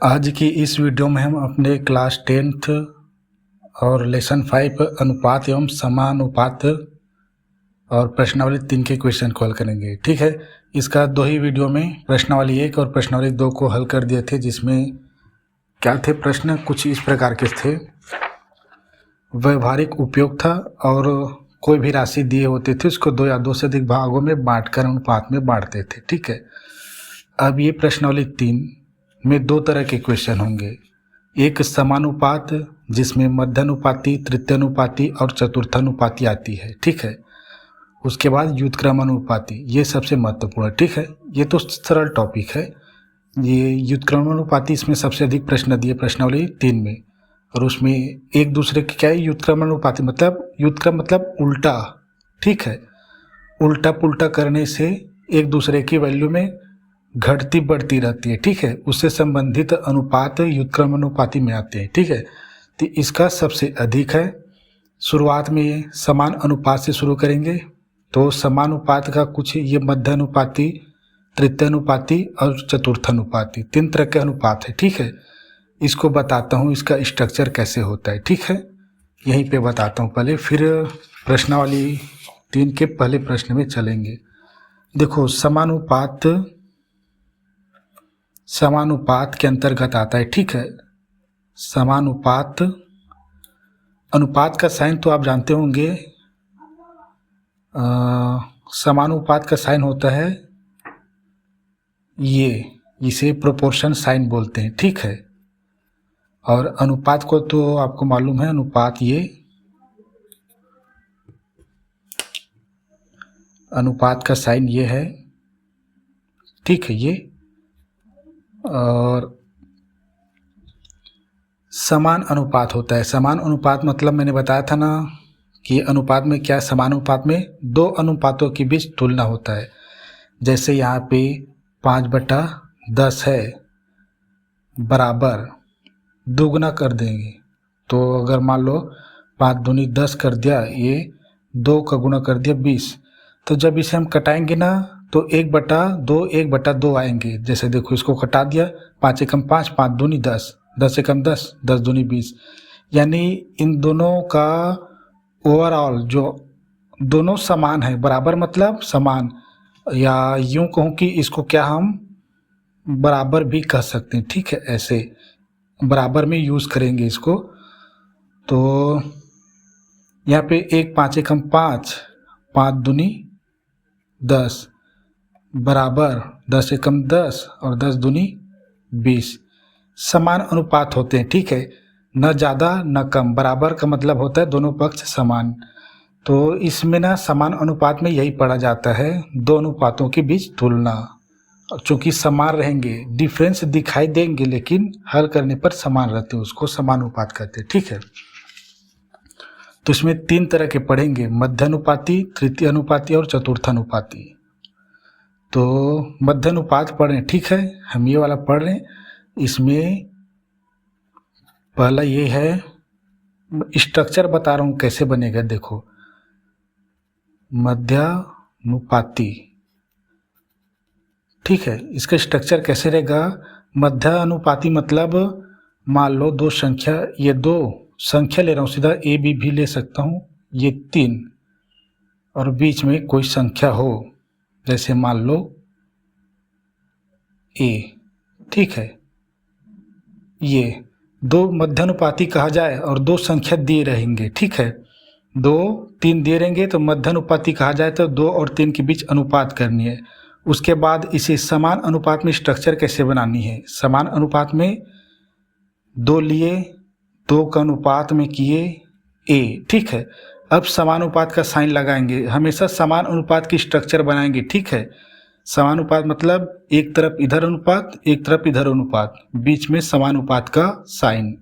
आज की इस वीडियो में हम अपने क्लास 10th और लेसन 5 अनुपात एवं समानुपात और प्रश्नावली 3 के क्वेश्चन को हल करेंगे। ठीक है, इसका 2 ही वीडियो में प्रश्नावली 1 और प्रश्नावली 2 को हल कर दिए थे, जिसमें क्या थे प्रश्न कुछ इस प्रकार के थे। व्यवहारिक उपयोग था और कोई भी राशि दिए होते थे उसको 2 या 2 से अधिक भागों में बांटकर अनुपात में बांटते थे। ठीक है, अब ये प्रश्नावली 3 में 2 तरह के क्वेश्चन होंगे। एक समानुपात जिसमें मध्यानुपाती, तृतीयानुपाती और चतुर्थानुपाती आती है। ठीक है, उसके बाद व्युत्क्रमानुपाती, ये सबसे महत्वपूर्ण है। ठीक है, ये तो सरल टॉपिक है। ये व्युत्क्रमानुपाती इसमें सबसे अधिक प्रश्न दिए प्रश्नावली 3 में, और उसमें एक दूसरे के क्या है व्युत्क्रमानुपाती मतलब व्युत्क्रम मतलब उल्टा। ठीक है, उल्टा पुल्टा करने से एक दूसरे की वैल्यू में घटती बढ़ती रहती है। ठीक है, उससे संबंधित अनुपात व्युत्क्रमानुपाती में आते हैं। ठीक है, तो इसका सबसे अधिक है। शुरुआत में समान अनुपात से शुरू करेंगे। तो समानुपात का कुछ ये मध्यानुपाती, तृतीयानुपाती और चतुर्थानुपाती 3 तरह के अनुपात है। ठीक है, इसको बताता हूँ इसका स्ट्रक्चर कैसे होता है। ठीक है, यहीं पे बताता हूँ पहले, फिर प्रश्नावली 3 के पहले प्रश्न में चलेंगे। देखो, समानुपात के अंतर्गत आता है। ठीक है, समानुपात, अनुपात का साइन तो आप जानते होंगे। समानुपात का साइन होता है ये, इसे प्रोपोर्शन साइन बोलते हैं। ठीक है, और अनुपात को तो आपको मालूम है, अनुपात ये, अनुपात का साइन ये है। ठीक है, ये और समान अनुपात होता है। समान अनुपात मतलब मैंने बताया था ना कि अनुपात में क्या, समान अनुपात में 2 अनुपातों के बीच तुलना होता है। जैसे यहाँ पे 5/10 है बराबर, दोगुना कर देंगे तो अगर मान लो 5 दूनी 10 कर दिया, ये 2 का गुणा कर दिया 20, तो जब इसे हम कटाएंगे ना तो 1/2 1/2 आएंगे। जैसे देखो, इसको कटा दिया, 5 एकम 5, 5 दूनी 10, 10 एकम 10, 10 दूनी 20। यानी इन दोनों का ओवरऑल जो दोनों समान है, बराबर मतलब समान, या यूं कहूँ कि इसको क्या हम बराबर भी कह सकते हैं। ठीक है, ऐसे बराबर में यूज़ करेंगे इसको। तो यहाँ पे 1 5 एकम 5, 5 दूनी 10 बराबर 10 एकम 10 और 10 दूनी 20। समान अनुपात होते हैं। ठीक है, न ज़्यादा न कम, बराबर का मतलब होता है दोनों पक्ष समान। तो इसमें ना समान अनुपात में यही पढ़ा जाता है, 2 अनुपातों के बीच तुलना। और चूँकि समान रहेंगे, डिफरेंस दिखाई देंगे लेकिन हल करने पर समान रहते हैं, उसको समानुपात कहते हैं। ठीक है, तो इसमें 3 तरह के पढ़ेंगे, मध्यानुपाती, तृतीयानुपाती और चतुर्थानुपाती। तो मध्यानुपात पढ़ रहे हैं। ठीक है, हम ये वाला पढ़ रहे हैं। इसमें पहला ये है, स्ट्रक्चर बता रहा हूँ कैसे बनेगा। देखो, मध्यानुपाती, ठीक है, इसका स्ट्रक्चर कैसे रहेगा। मध्यानुपाती मतलब मान लो 2 संख्या, ये 2 संख्या ले रहा हूँ, सीधा ए बी भी ले सकता हूँ, ये 3, और बीच में कोई संख्या हो, जैसे मान लो ए। ठीक है, ये 2 मध्यानुपाती कहा जाए और 2 संख्या दिए रहेंगे। ठीक है, 2 3 दिए रहेंगे तो मध्यानुपाती कहा जाए, तो 2 और 3 के बीच अनुपात करनी है। उसके बाद इसे समान अनुपात में स्ट्रक्चर कैसे बनानी है। समान अनुपात में 2 लिए, 2 का अनुपात में किए ए। ठीक है, अब समानुपात का साइन लगाएंगे, हमेशा समान अनुपात की स्ट्रक्चर बनाएंगे। ठीक है, समानुपात मतलब एक तरफ इधर अनुपात, एक तरफ इधर अनुपात, बीच में समानुपात का साइन।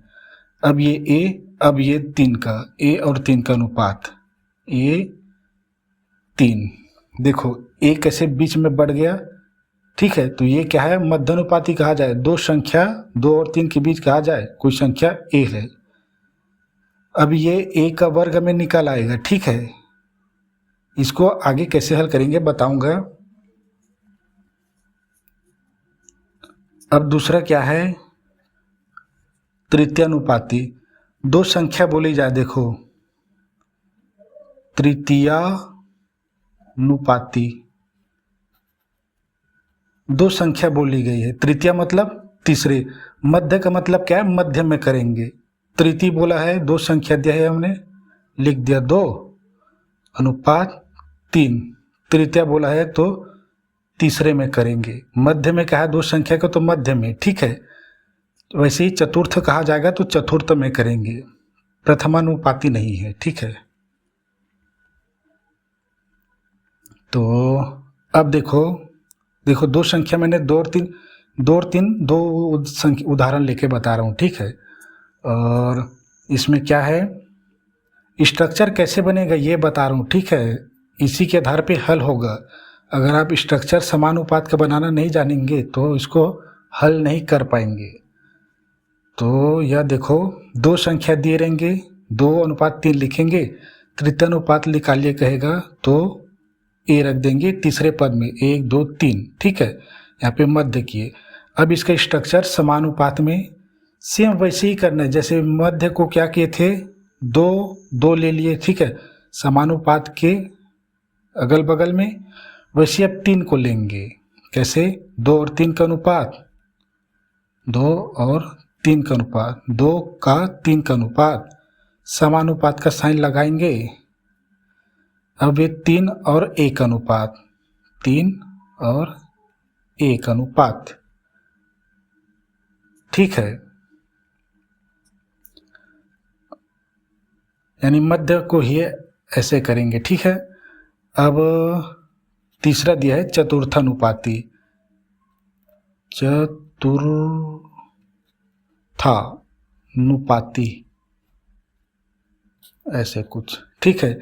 अब ये ए, अब ये 3 का, ए और 3 का अनुपात, ए 3। देखो, ए कैसे बीच में बढ़ गया। ठीक है, तो ये क्या है, मध्यानुपाती कहा जाए, 2 संख्या 2 और 3 के बीच कहा जाए कोई संख्या ए है। अब ये ए का वर्ग में निकल आएगा। ठीक है, इसको आगे कैसे हल करेंगे बताऊंगा। अब दूसरा क्या है, तृतीयानुपाती। दो संख्या बोली जाए, देखो तृतीयानुपाती, दो संख्या बोली गई है। तृतीया मतलब तीसरे, मध्य का मतलब क्या है, मध्य में करेंगे। तृतीय बोला है, दो संख्या दिया है हमने, लिख दिया 2:3। तृतीया बोला है तो तीसरे में करेंगे। मध्य में कहा है दो संख्या का तो मध्य में, ठीक है। वैसे ही चतुर्थ कहा जाएगा तो चतुर्थ में करेंगे, प्रथमानुपाती नहीं है, ठीक है। तो अब देखो दो संख्या मैंने दो और तीन उदाहरण लेके बता रहा हूँ, ठीक है। और इसमें क्या है, स्ट्रक्चर कैसे बनेगा ये बता रहा हूँ, ठीक है। इसी के आधार पे हल होगा। अगर आप स्ट्रक्चर समानुपात का बनाना नहीं जानेंगे तो इसको हल नहीं कर पाएंगे। तो यह देखो, दो संख्या दिए रहेंगे, 2:3 लिखेंगे, तृतीयानुपात निकालिए कहेगा तो ए रख देंगे तीसरे पद में, 1 2 3, ठीक है। यहाँ पे मध्य किए। अब इसका स्ट्रक्चर समानुपात में सेम वैसे ही करना है जैसे मध्य को क्या किए थे, 2 ले लिए, ठीक है। समानुपात के अगल बगल में, वैसे अब 3 को लेंगे। कैसे, 2 और 3 का अनुपात, 2 और 3 का अनुपात, 2 का 3 का अनुपात, समानुपात का साइन लगाएंगे। अब ये 3 और 1 अनुपात, 3 और 1 अनुपात, ठीक है। यानी मध्य को ही ऐसे करेंगे, ठीक है। अब तीसरा दिया है चतुर्थानुपाती, चतुर्थानुपाती ऐसे कुछ, ठीक है।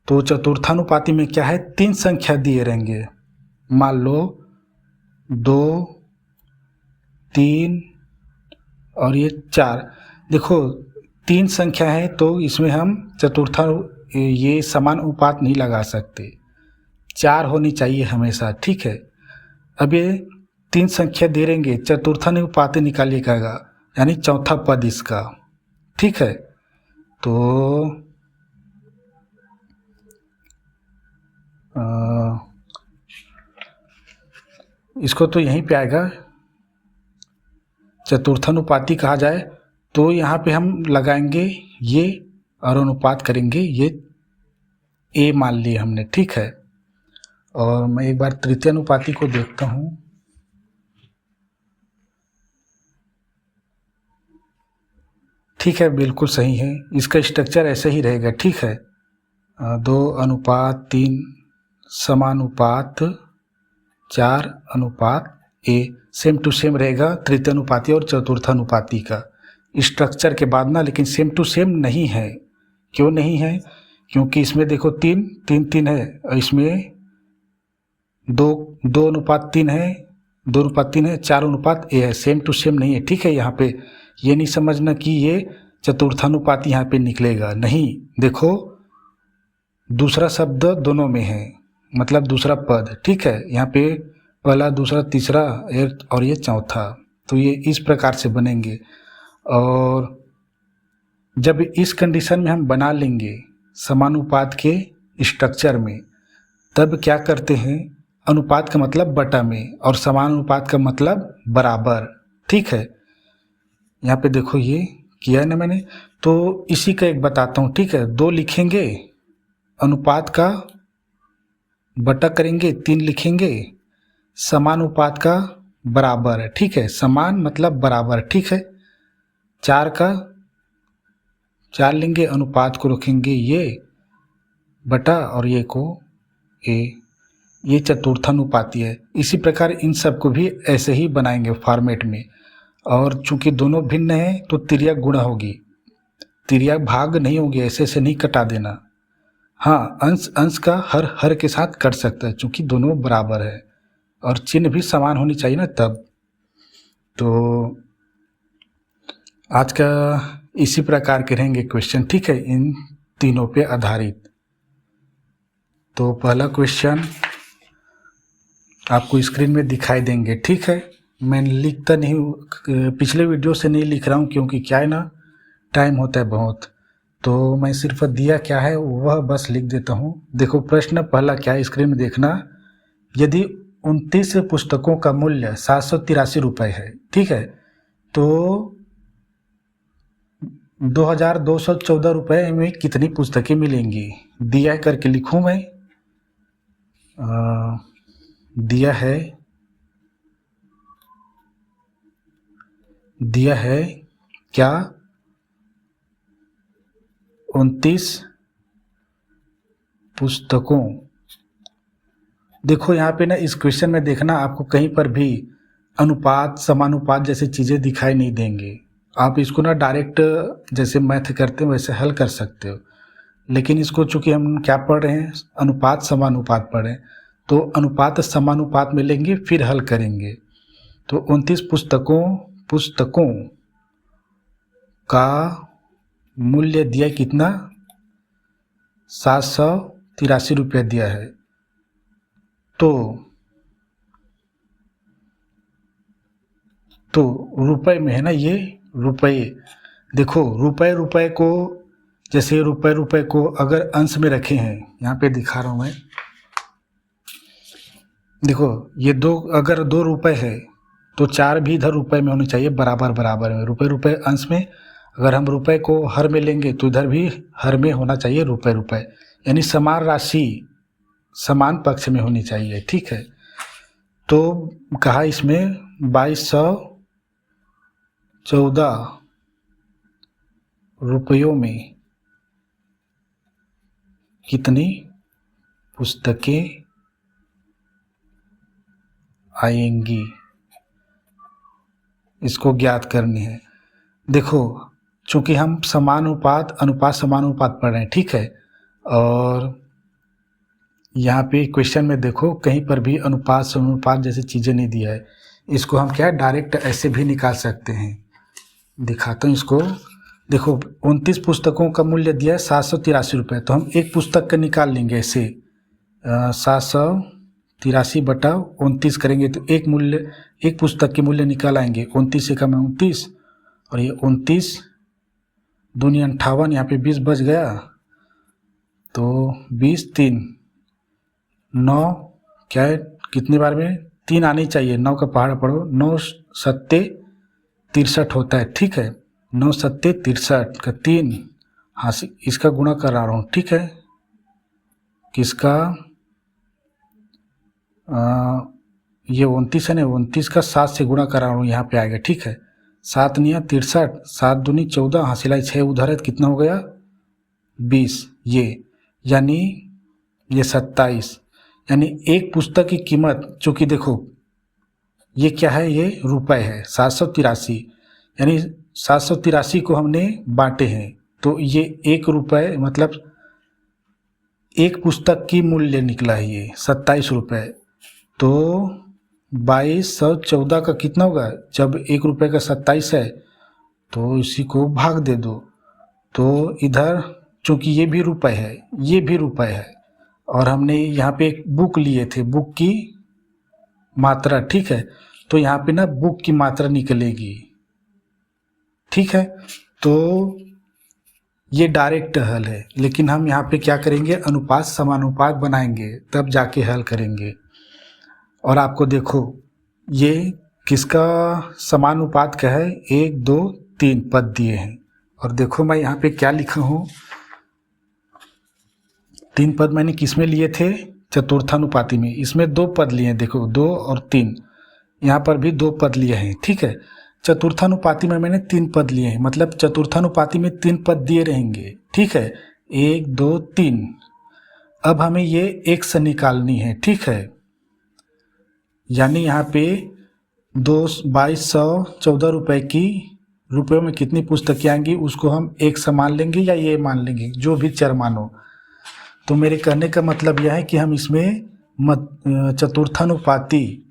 तो चतुर्थानुपाती में क्या है, 3 संख्या दिए रहेंगे, मान लो 2 3 और ये 4। देखो 3 संख्या है तो इसमें हम चतुर्था ये समान अनुपात नहीं लगा सकते, 4 होनी चाहिए हमेशा, ठीक है। अब ये 3 संख्या दे रहेंगे, चतुर्थानुपाती निकालिए कहेगा, यानी चौथा पद इसका, ठीक है। तो इसको तो यहीं पे आएगा, चतुर्थानुपाती कहा जाए तो यहाँ पे हम लगाएंगे ये और अनुपात करेंगे, ये ए मान लिए हमने, ठीक है। और मैं एक बार तृतीयानुपाती को देखता हूँ। ठीक है, बिल्कुल सही है, इसका स्ट्रक्चर ऐसे ही रहेगा, ठीक है। 2:3 समानुपात 4:a, सेम टू सेम रहेगा तृतीयानुपाती और चतुर्थानुपाती का स्ट्रक्चर के बाद ना, लेकिन सेम टू सेम नहीं है। क्यों नहीं है, क्योंकि इसमें देखो 3 है और इसमें 2:3 है, 2:3 है, 4:a है, सेम टू सेम नहीं है, ठीक है। यहाँ पे ये नहीं समझना कि ये चतुर्थानुपाती यहाँ पे निकलेगा, नहीं। देखो दूसरा शब्द दोनों में है, मतलब दूसरा पद, ठीक है। यहाँ पे पहला, दूसरा, तीसरा और ये चौथा, तो ये इस प्रकार से बनेंगे। और जब इस कंडीशन में हम बना लेंगे समानुपात के स्ट्रक्चर में, तब क्या करते हैं, अनुपात का मतलब बटा में और समानुपात का मतलब बराबर, ठीक है। यहाँ पे देखो ये किया है ना मैंने, तो इसी का एक बताता हूँ, ठीक है। 2 लिखेंगे, अनुपात का बटा करेंगे, 3 लिखेंगे, समानुपात का बराबर है, ठीक है। समान मतलब बराबर, ठीक है। 4 का 4 लेंगे, अनुपात को रखेंगे ये बटा और ये को ए, ये चतुर्थानुपाती है। इसी प्रकार इन सब को भी ऐसे ही बनाएंगे फॉर्मेट में। और चूंकि दोनों भिन्न हैं तो तिर्यक गुणा होगी, तिर्यक भाग नहीं होगी, ऐसे नहीं कटा देना। हाँ, अंश का हर के साथ कट सकता है, चूंकि दोनों बराबर है और चिन्ह भी समान होनी चाहिए ना तब। तो आज का इसी प्रकार के रहेंगे क्वेश्चन, ठीक है, इन तीनों पे आधारित। तो पहला क्वेश्चन आपको स्क्रीन में दिखाई देंगे, ठीक है। मैं लिखता नहीं हूँ, पिछले वीडियो से नहीं लिख रहा हूँ क्योंकि क्या है ना, टाइम होता है बहुत, तो मैं सिर्फ दिया क्या है वह बस लिख देता हूँ। देखो प्रश्न पहला क्या है, स्क्रीन में देखना। यदि 29 पुस्तकों का मूल्य 783 रुपये है, ठीक है, तो 2214 रुपये में कितनी पुस्तकें मिलेंगी? दिया करके लिखूँ मैं, दिया है क्या 29 पुस्तकों। देखो यहाँ पे ना इस क्वेश्चन में देखना, आपको कहीं पर भी अनुपात समानुपात जैसी चीज़ें दिखाई नहीं देंगे। आप इसको ना डायरेक्ट जैसे मैथ करते हो वैसे हल कर सकते हो, लेकिन इसको चूँकि हम क्या पढ़ रहे हैं, अनुपात समानुपात पढ़ रहे हैं, तो अनुपात समानुपात में लेंगे फिर हल करेंगे। तो 29 पुस्तकों का मूल्य दिया कितना, 783 रुपये दिया है। तो रुपए में है ना, ये रुपये। देखो रुपए को, जैसे रुपए को अगर अंश में रखे हैं, यहाँ पे दिखा रहा हूँ मैं, देखो ये अगर 2 रुपए है तो 4 भी इधर रुपए में होने चाहिए, बराबर बराबर में। रुपए अंश में, अगर हम रुपए को हर में लेंगे तो इधर भी हर में होना चाहिए रुपए, यानी समान राशि समान पक्ष में होनी चाहिए, ठीक है। तो कहा इसमें 2214 रुपयों में कितनी पुस्तकें आएंगी, इसको ज्ञात करनी है। देखो चूँकि हम समानुपात अनुपात समानुपात पढ़ रहे हैं, ठीक है, और यहाँ पे क्वेश्चन में देखो कहीं पर भी अनुपात समानुपात जैसी चीज़ें नहीं दिया है। इसको हम क्या डायरेक्ट ऐसे भी निकाल सकते हैं, दिखाता हूँ इसको। देखो 29 पुस्तकों का मूल्य दिया है 783 रुपये, तो हम एक पुस्तक का निकाल लेंगे ऐसे, 783 बटा 29 करेंगे तो एक पुस्तक के मूल्य निकाल आएंगे। 29 से कम है 29, और ये 29 दूनी 58, यहाँ पे 20 बच गया, तो 20 3 9 क्या है, कितनी बार में 3 आनी चाहिए, 9 का पहाड़ पढ़ो, 9 सत्ते 63 होता है, ठीक है। 9 सत्ते 63 का 3, हाँ इसका गुणा करा रहा हूँ, ठीक है, किसका, ये 29 है ना, 29 का 7 से गुणा करा रहा हूँ, यहाँ पे आएगा, ठीक है। 7 नहीं 63, 7 दूनी 14, हाँ सिलाई 6 उधर है, कितना हो गया 20, ये यानी ये 27, यानी एक पुस्तक की कीमत, चूँकि देखो ये क्या है, ये रुपए है, 783, यानी 783 को हमने बांटे हैं, तो ये 1 रुपये मतलब एक पुस्तक की मूल्य निकला है ये 27 रुपये। तो 2214 का कितना होगा, जब 1 रुपये का 27 है तो इसी को भाग दे दो। तो इधर चूँकि ये भी रुपये है, ये भी रुपये है, और हमने यहाँ पे एक बुक लिए थे, बुक की मात्रा, ठीक है, तो यहाँ पे ना बुक की मात्रा निकलेगी, ठीक है। तो ये डायरेक्ट हल है, लेकिन हम यहाँ पे क्या करेंगे, अनुपात समानुपात बनाएंगे तब जाके हल करेंगे। और आपको देखो ये किसका समानुपात का है, 1 2 3 पद दिए हैं, और देखो मैं यहाँ पे क्या लिखा हूँ, 3 पद मैंने किस में लिए थे, चतुर्थानुपाती में। इसमें 2 पद लिए हैं, देखो 2 और 3, यहाँ पर भी 2 पद लिए हैं, ठीक है। चतुर्थानुपाती में मैंने 3 पद लिए हैं, मतलब चतुर्थानुपाती में 3 पद दिए रहेंगे, ठीक है, 1 2 3। अब हमें ये x निकालनी है, ठीक है, यानी यहाँ पे 2214 रुपये की रुपयों में कितनी पुस्तकें आएंगी, उसको हम x मान लेंगे या ये मान लेंगे, जो भी चर मानो। तो मेरे कहने का मतलब यह है कि हम इसमें चतुर्थानुपाती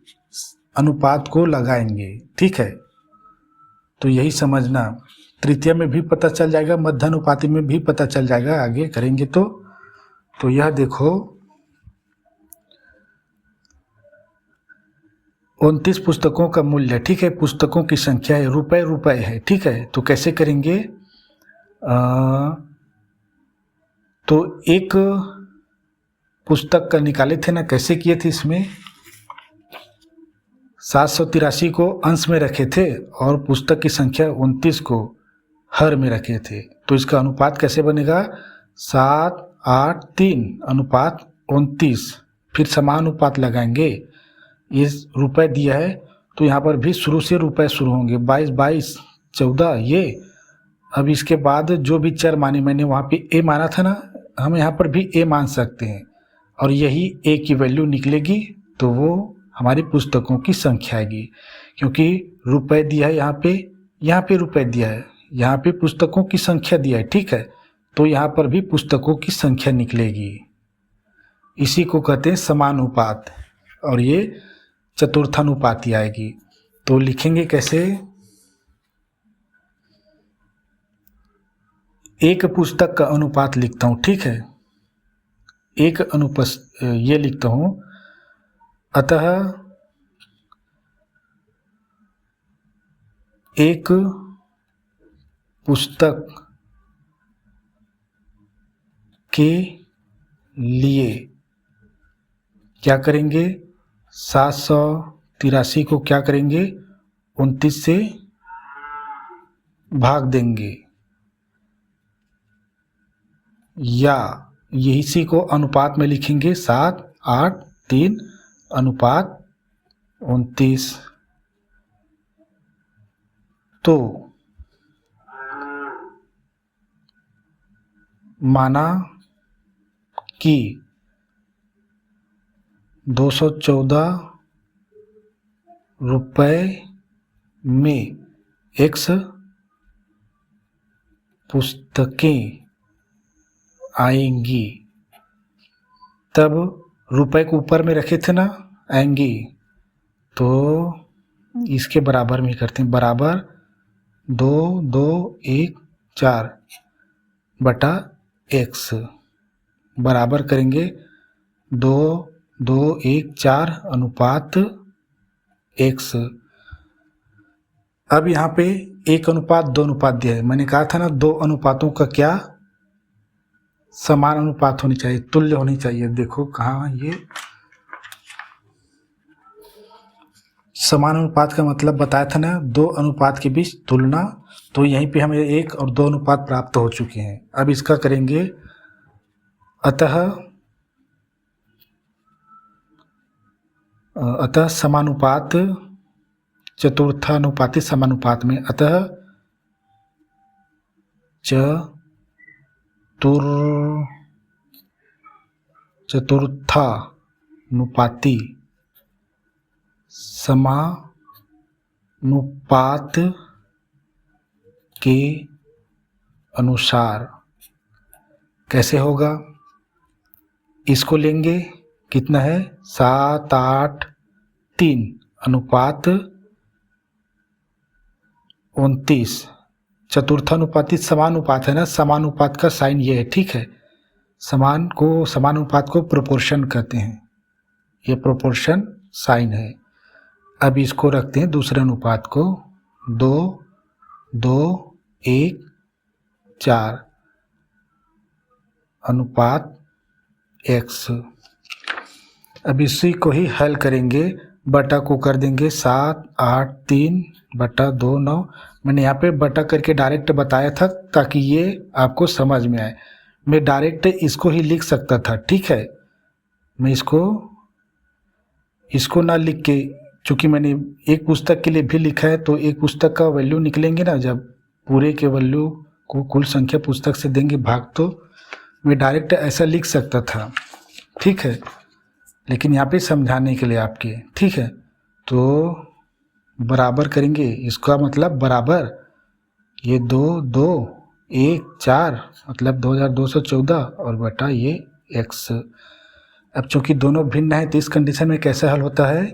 अनुपात को लगाएंगे, ठीक है। तो यही समझना, तृतीय में भी पता चल जाएगा, मध्यानुपाती में भी पता चल जाएगा, आगे करेंगे तो यह देखो 29 पुस्तकों का मूल्य, ठीक है, पुस्तकों की संख्या है, रुपए रुपए है, ठीक है। तो कैसे करेंगे, तो एक पुस्तक का निकाले थे ना, कैसे किए थे, इसमें 783 को अंश में रखे थे और पुस्तक की संख्या 29 को हर में रखे थे। तो इसका अनुपात कैसे बनेगा, 7:8:3 अनुपात 29। फिर समानुपात लगाएंगे, ये रुपए दिया है तो यहाँ पर भी शुरू से रुपए शुरू होंगे, 22 22 14 ये। अब इसके बाद जो भी चर माने, मैंने वहाँ पे ए माना था ना, हम यहाँ पर भी ए मान सकते हैं और यही ए की वैल्यू निकलेगी तो वो हमारी पुस्तकों की संख्या आएगी। क्योंकि रुपए दिया है यहाँ पे रुपए दिया है, यहाँ पे पुस्तकों की संख्या दिया है, ठीक है। तो यहाँ पर भी पुस्तकों की संख्या निकलेगी, इसी को कहते हैं समानुपात और ये चतुर्थानुपाती आएगी। तो लिखेंगे कैसे, एक पुस्तक का अनुपात लिखता हूँ, ठीक है, एक ये लिखता हूँ, अतः एक पुस्तक के लिए क्या करेंगे, 783 को क्या करेंगे, 29 से भाग देंगे या इसी को अनुपात में लिखेंगे, 7:8:3 अनुपात 29। तो माना कि 214 रुपए में x पुस्तकें आएंगी, तब रुपए को ऊपर में रखे थे ना, आएंगी, तो इसके बराबर में करते हैं, बराबर 2 2 1 4 बटा x, बराबर करेंगे 2 2 1 4 अनुपात x। अब यहाँ पे 1 अनुपात 2 अनुपात दिया है, मैंने कहा था ना, दो अनुपातों का क्या समान अनुपात होनी चाहिए, तुल्य होनी चाहिए। देखो कहाँ ये समान अनुपात का मतलब बताया था ना, दो अनुपात के बीच तुलना। तो यहीं पे हमें 1 और 2 अनुपात प्राप्त हो चुके हैं। अब इसका करेंगे, अतः समानुपात चतुर्थानुपाती समानुपात में, अतः चतुर्थानुपाती समानुपात के अनुसार कैसे होगा, इसको लेंगे, कितना है, 7:8:3 अनुपात 29। चतुर्थानुपाती समानुपात है ना, समानुपात का साइन ये है, ठीक है। समानुपात को प्रोपोर्शन कहते हैं, ये प्रोपोर्शन साइन है। अब इसको रखते हैं दूसरे अनुपात को, 2 2 1 4 अनुपात x। अब इसी को ही हल करेंगे, बटा को कर देंगे 7:8:3 बटा 2 9। मैंने यहाँ पे बटा करके डायरेक्ट बताया था ताकि ये आपको समझ में आए। मैं डायरेक्ट इसको ही लिख सकता था, ठीक है, मैं इसको ना लिख के, चूँकि मैंने एक पुस्तक के लिए भी लिखा है तो एक पुस्तक का वैल्यू निकलेंगे ना, जब पूरे के वैल्यू को कुल संख्या पुस्तक से देंगे भाग, तो मैं डायरेक्ट ऐसा लिख सकता था, ठीक है, लेकिन यहाँ पे समझाने के लिए आपके, ठीक है। तो बराबर करेंगे, इसका मतलब बराबर ये 2 2 1 4 मतलब 2214 और बटा ये x। अब चूंकि दोनों भिन्न है तो इस कंडीशन में कैसे हल होता है,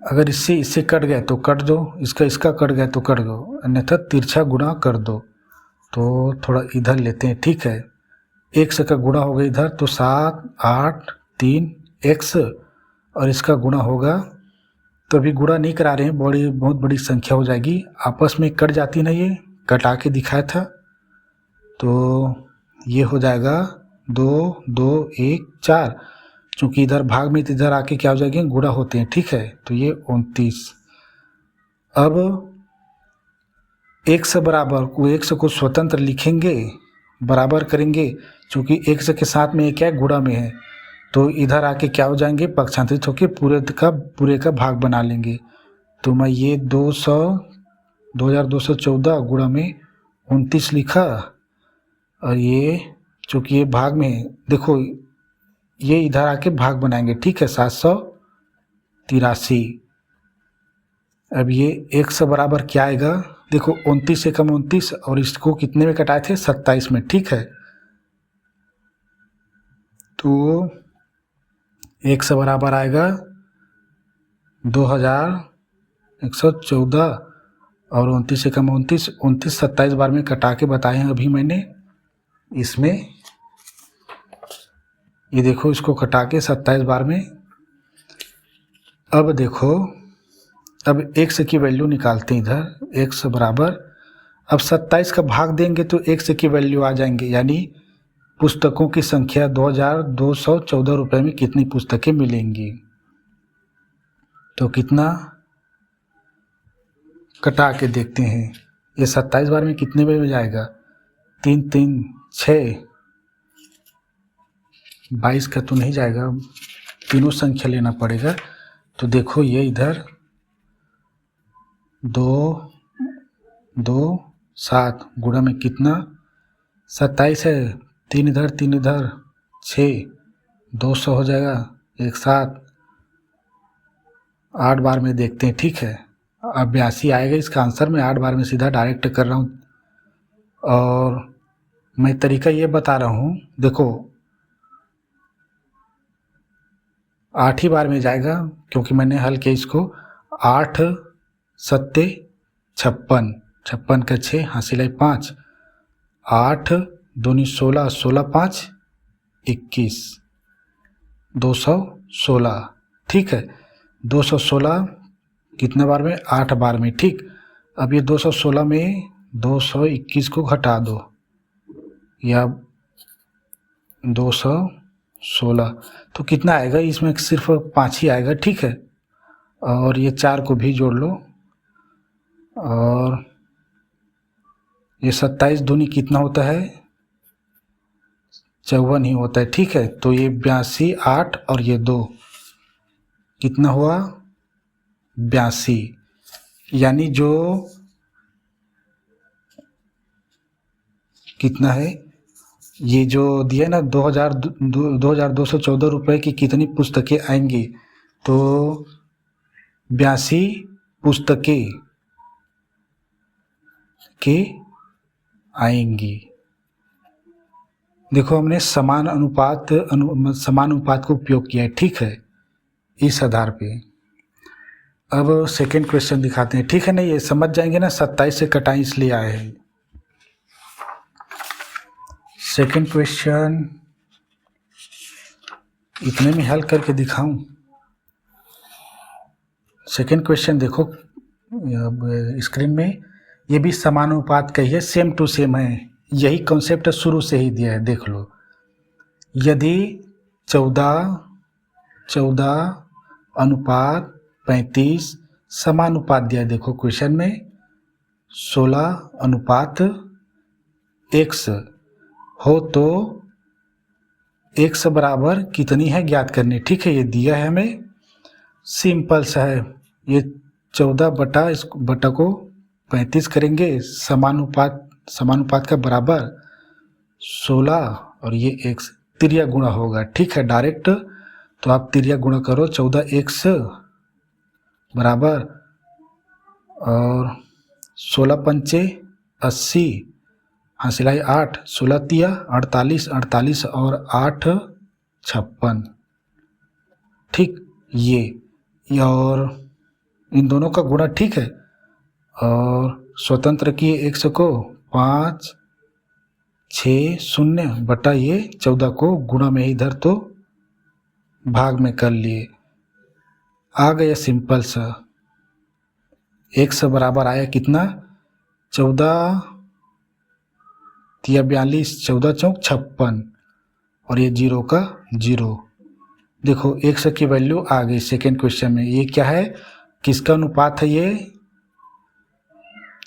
अगर इससे कट गए तो कट दो, इसका कट गया तो कट दो, अन्यथा तिरछा गुणा कर दो। तो थोड़ा इधर लेते हैं, ठीक है, x का गुणा हो गया इधर, तो 7:8:3 x और इसका गुणा होगा, तो अभी गुणा नहीं करा रहे हैं, बहुत बड़ी संख्या हो जाएगी, आपस में कट जाती ना, ये कटा के दिखाया था, तो ये हो जाएगा 2 2 1 4, चूँकि इधर भाग में तो इधर आके क्या हो जाएंगे, गुणा होते हैं, ठीक है, तो ये 29। अब x बराबर को x को स्वतंत्र लिखेंगे, बराबर करेंगे, चूँकि x के साथ में ये क्या है, गुणा में है, तो इधर आके क्या हो जाएंगे, पक्षांतरित होकर पूरे का भाग बना लेंगे। तो मैं ये 2214 गुणा में 29 लिखा, और ये चूँकि ये भाग में है, देखो ये इधर आके भाग बनाएंगे, ठीक है, 783। अब ये x बराबर क्या आएगा, देखो 29 से कम 29, और इसको कितने में कटाए थे, 27 में, ठीक है, तो x बराबर आएगा 2114, और 29 से कम 29, 27 बार में कटा के बताए हैं अभी मैंने इसमें, ये देखो इसको कटा के 27 बार में। अब देखो, अब x की वैल्यू निकालते हैं इधर, x बराबर, अब 27 का भाग देंगे तो x की वैल्यू आ जाएंगे, यानी पुस्तकों की संख्या 2214 रुपये में कितनी पुस्तकें मिलेंगी, तो कितना कटा के देखते हैं, ये 27 बार में कितने में जाएगा, 3 3 6, 22 का तो नहीं जाएगा, तीनों संख्या लेना पड़ेगा। तो देखो ये इधर 2 2 7 गुणा में कितना, 27 है, 3 इधर 3 इधर, 6, 200 हो जाएगा, 1 7, 8 बार में देखते हैं, ठीक है, अब 82 आएगा इसका आंसर, मैं 8 बार में सीधा डायरेक्ट कर रहा हूँ, और मैं तरीका ये बता रहा हूँ, देखो 8 ही बार में जाएगा, क्योंकि मैंने हल किया इसको, 8 7 56, 56 का 6 हासिल 5, 8 दूनी 16, 16 5 21, 216, ठीक है, 216 कितने बार में, 8 बार में, ठीक। अब ये 216 में 221 को घटा दो, या 216, तो कितना आएगा, इसमें सिर्फ 5 ही आएगा, ठीक है, और ये 4 को भी जोड़ लो, और ये 27 दूनी कितना होता है, 54 ही होता है, ठीक है, तो ये 82 8 और ये 2 कितना हुआ, 82, यानी जो कितना है, ये जो दिया ना 2214 रुपये की कितनी पुस्तकें आएंगी, तो 82 पुस्तकें के आएंगी। देखो हमने समान अनुपात को उपयोग किया है, ठीक है, इस आधार पे। अब सेकंड क्वेश्चन दिखाते हैं, ठीक है ना, ये समझ जाएंगे ना, 27 से कटाई इसलिए आए हैं। सेकंड क्वेश्चन इतने में हल करके दिखाऊं। सेकंड क्वेश्चन देखो अब स्क्रीन में, ये भी समानुपात का ही है, सेम टू सेम है, यही कॉन्सेप्ट शुरू से ही दिया है, देख लो। यदि 14 अनुपात 35 समानुपात दिया है, देखो क्वेश्चन में 16 अनुपात x हो तो x बराबर कितनी है ज्ञात करनी, ठीक है, ये दिया है हमें, सिंपल सा है, ये 14 बटा इस बटा को 35 करेंगे, समानुपात का बराबर 16 और ये x, तिर्या गुणा होगा, ठीक है, डायरेक्ट, तो आप तिर्या गुणा करो, 14x बराबर, और 16 पंचे 80, हासिलाई 8, 16 तिया 48, 48 और 8 56, ठीक, ये और इन दोनों का गुणा, ठीक है, और स्वतंत्र किए x को 5 6 0 बटा ये 14 को गुणा में इधर तो भाग में कर लिए, आ गया सिंपल सा। x बराबर आया कितना, 14 तिया 42, 14 चौक 56 और ये 0 का 0। देखो x की वैल्यू आ गई सेकेंड क्वेश्चन में। ये क्या है, किसका अनुपात है, ये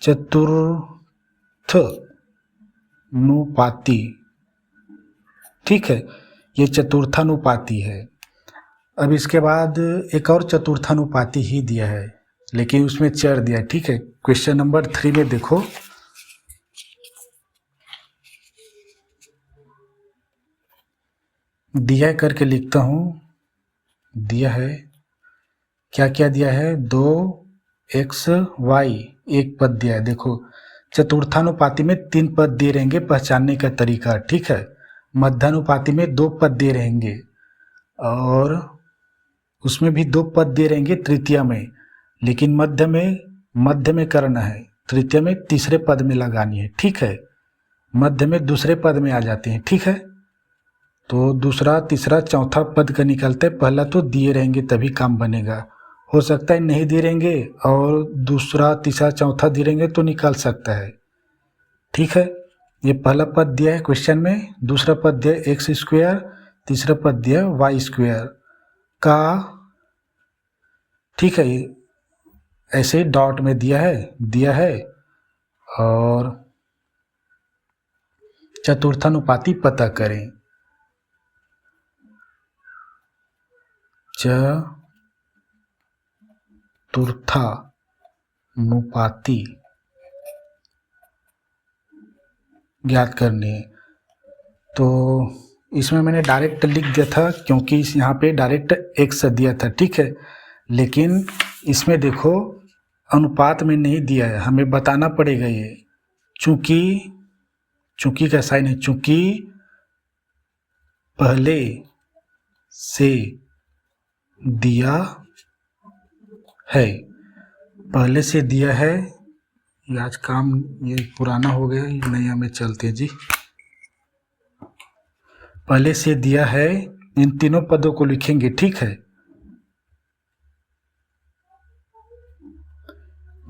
चतुर्थ अनुपाती। ठीक है, ये चतुर्थानुपाती है। अब इसके बाद एक और चतुर्थानुपाती ही दिया है, लेकिन उसमें चर दिया है। ठीक है, क्वेश्चन नंबर 3 में देखो, दिया करके लिखता हूँ। दिया है, क्या क्या दिया है, 2xy एक पद दिया है। देखो चतुर्थानुपाती में 3 पद दिए रहेंगे, पहचानने का तरीका। ठीक है, मध्यानुपाती में 2 पद दिए रहेंगे और उसमें भी 2 पद दिए रहेंगे तृतीय में, लेकिन मध्य में करना है, तृतीय में तीसरे पद में लगानी है। ठीक है, मध्य में दूसरे पद में आ जाते हैं। ठीक है, तो दूसरा तीसरा चौथा पद का निकलता है। पहला तो दिए रहेंगे तभी काम बनेगा, हो सकता है नहीं दिए रहेंगे और दूसरा तीसरा चौथा दिए रहेंगे तो निकल सकता है। ठीक है, ये पहला पद दिया है क्वेश्चन में, दूसरा पद दिया है x², तीसरा पद दिया है y² का। ठीक है, ऐसे ही डॉट में दिया है और चतुर्थानुपाती पता करें। चतुर्थानुपाती ज्ञात करनी है। तो इसमें मैंने डायरेक्ट लिख दिया था क्योंकि यहाँ पे डायरेक्ट x दिया था। ठीक है, लेकिन इसमें देखो अनुपात में नहीं दिया है, हमें बताना पड़ेगा ये। चूंकि का साइन है, चूंकि पहले से दिया है, पहले से दिया है। ये आज काम ये पुराना हो गया, नया में चलते जी। पहले से दिया है, इन तीनों पदों को लिखेंगे। ठीक है,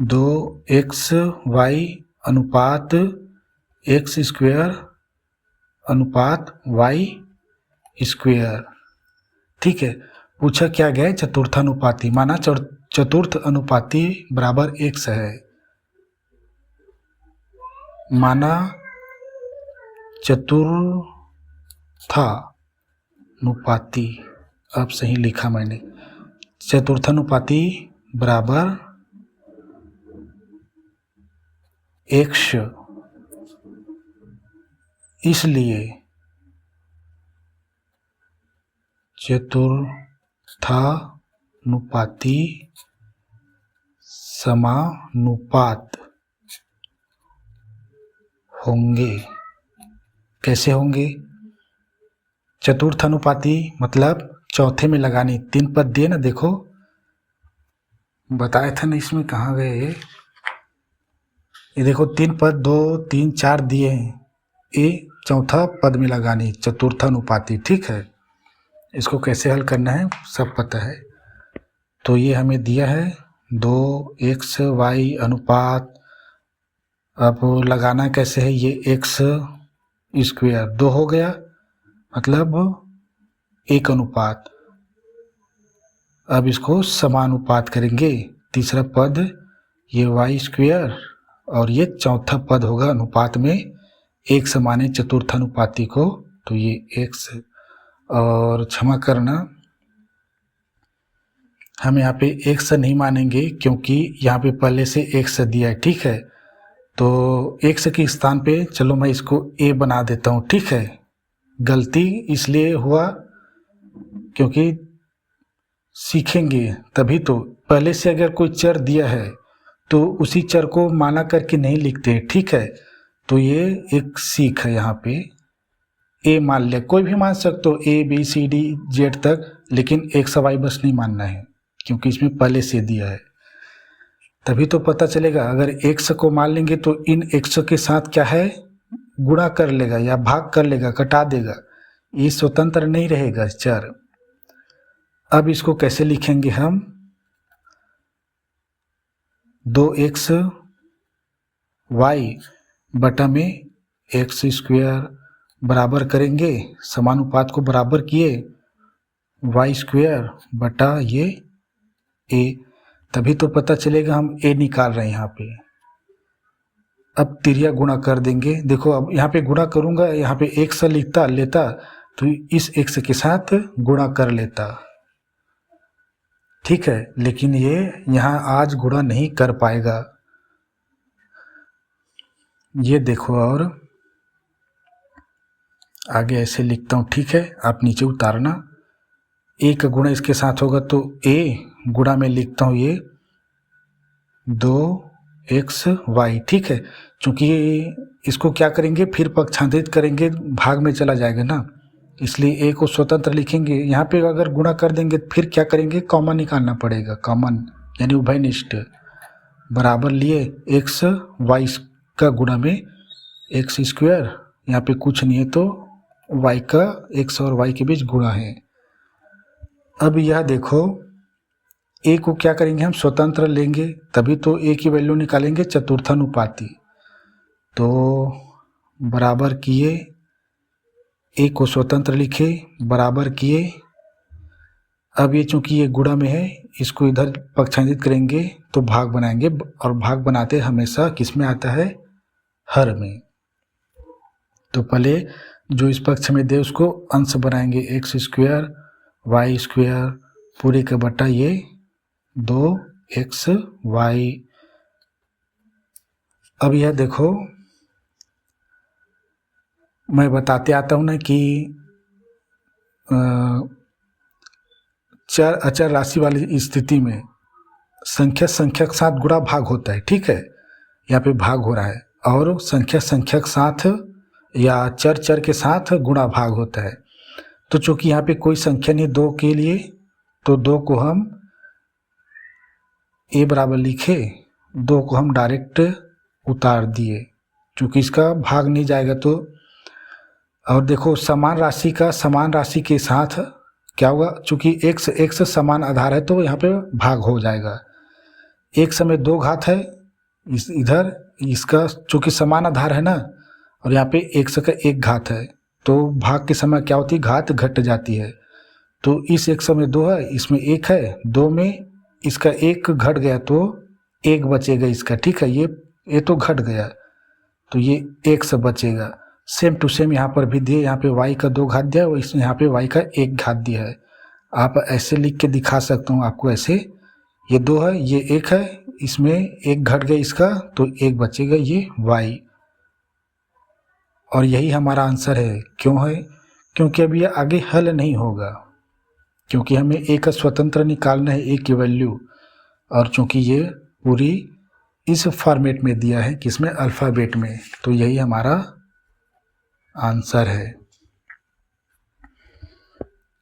2xy अनुपात x² अनुपात y²। ठीक है, पूछा क्या गया है, चतुर्थानुपाती। माना चतुर्थ अनुपाती बराबर x है। माना चतुर्थानुपाती, अब सही लिखा मैंने, चतुर्थानुपाती बराबर x, इसलिए चतुर्थानुपाती समानुपात होंगे। कैसे होंगे, चतुर्थानुपाती मतलब चौथे में लगानी। 3 पद दिए ना, देखो बताया था ना, इसमें कहाँ गए ये देखो 3 पद 2 3 4 दिए हैं, ये चौथा पद में लगानी चतुर्थानुपाती। ठीक है, इसको कैसे हल करना है सब पता है। तो ये हमें दिया है 2xy अनुपात, अब लगाना कैसे है, ये x² 2 हो गया, मतलब 1 अनुपात। अब इसको समानुपात करेंगे, तीसरा पद ये y² और ये चौथा पद होगा अनुपात में एक समाने चतुर्थानुपाती को, तो ये x। और क्षमा करना, हम यहाँ पे x नहीं मानेंगे क्योंकि यहाँ पे पहले से x दिया है। ठीक है, तो x के स्थान पे चलो मैं इसको a बना देता हूँ। ठीक है, गलती इसलिए हुआ क्योंकि सीखेंगे तभी तो। पहले से अगर कोई चर दिया है तो उसी चर को माना करके नहीं लिखते। ठीक है, तो ये एक सीख है। यहाँ पे a मान लिया, कोई भी मान सकते हो a b c d z तक, लेकिन x y बस नहीं मानना है क्योंकि इसमें पहले से दिया है, तभी तो पता चलेगा। अगर x को मान लेंगे तो इन x के साथ क्या है, गुणा कर लेगा या भाग कर लेगा, कटा देगा, ये स्वतंत्र नहीं रहेगा चर। अब इसको कैसे लिखेंगे हम, 2x y बटा में एक्स स्क्वायर बराबर करेंगे, समानुपात को बराबर किए, वाई स्क्वायर बटा ये ए, तभी तो पता चलेगा हम ए निकाल रहे हैं यहाँ पे। अब तिरिया गुणा कर देंगे, देखो अब यहाँ पे गुणा करूँगा, यहाँ पे एक्स लेता तो इस एक्स के साथ गुणा कर लेता, ठीक है, लेकिन ये यहाँ आज गुणा नहीं कर पाएगा। ये देखो, और आगे ऐसे लिखता हूँ, ठीक है, आप नीचे उतारना। ए का गुणा इसके साथ होगा तो ए गुणा में लिखता हूँ ये 2xy, ठीक है, क्योंकि इसको क्या करेंगे फिर पक्षांतरित करेंगे, भाग में चला जाएगा ना, इसलिए ए को स्वतंत्र लिखेंगे। यहाँ पे अगर गुणा कर देंगे फिर क्या करेंगे, कॉमन निकालना पड़ेगा, कॉमन यानी उभयनिष्ठ, बराबर लिए एक्स वाई का गुणा में एक्स स्क्वायर, यहाँ पे कुछ नहीं है तो वाई का एक्स और वाई के बीच गुणा है। अब यह देखो, ए को क्या करेंगे हम स्वतंत्र लेंगे, तभी तो ए की वैल्यू निकालेंगे चतुर्थानुपाती, तो बराबर किए, ए को स्वतंत्र लिखे, बराबर किए। अब ये चूंकि ये गुणा में है, इसको इधर पक्षांतरित करेंगे तो भाग बनाएंगे, और भाग बनाते हमेशा किस में आता है, हर में। तो पहले जो इस पक्ष में दे उसको अंश बनाएंगे, एक्स स्क्वायर वाई स्क्वायर पूरे का बटा ये 2xy। अब यह देखो, मैं बताते आता हूँ ना कि चर अचर राशि वाली स्थिति में संख्या संख्या के साथ गुणा भाग होता है, ठीक है, यहाँ पे भाग हो रहा है, और संख्या संख्या के साथ या चर चर के साथ गुणा भाग होता है। तो चूंकि यहाँ पे कोई संख्या नहीं 2 के लिए, तो 2 को हम ए बराबर लिखे, 2 को हम डायरेक्ट उतार दिए, चूंकि इसका भाग नहीं जाएगा तो। और देखो समान राशि का समान राशि के साथ क्या होगा, चूंकि एक्स समान आधार है तो यहाँ पे भाग हो जाएगा। एक समय 2 घात है, इधर इसका चूंकि समान आधार है ना, और यहाँ पे एक्स का 1 घात है, तो भाग के समय क्या होती है, घात घट जाती है। तो इस एक्स में 2 है, इसमें 1 है, 2 में इसका 1 घट गया तो 1 बचेगा इसका, ठीक है, ये तो घट गया तो ये एक्स बचेगा। सेम टू सेम यहाँ पर भी दिए, यहाँ पे y का 2 घात दिया, इसमें यहाँ पे y का 1 घात दिया है। आप ऐसे लिख के दिखा सकता हूँ आपको, ऐसे ये 2 है, ये 1 है, इसमें 1 घट गया इसका तो 1 बचेगा, ये y। और यही हमारा आंसर है। क्यों है, क्योंकि अब ये आगे हल नहीं होगा, क्योंकि हमें ए का स्वतंत्र निकालना है, ए की वैल्यू, और चूंकि ये पूरी इस फॉर्मेट में दिया है, किसमें, अल्फ़ाबेट में, तो यही हमारा आंसर है।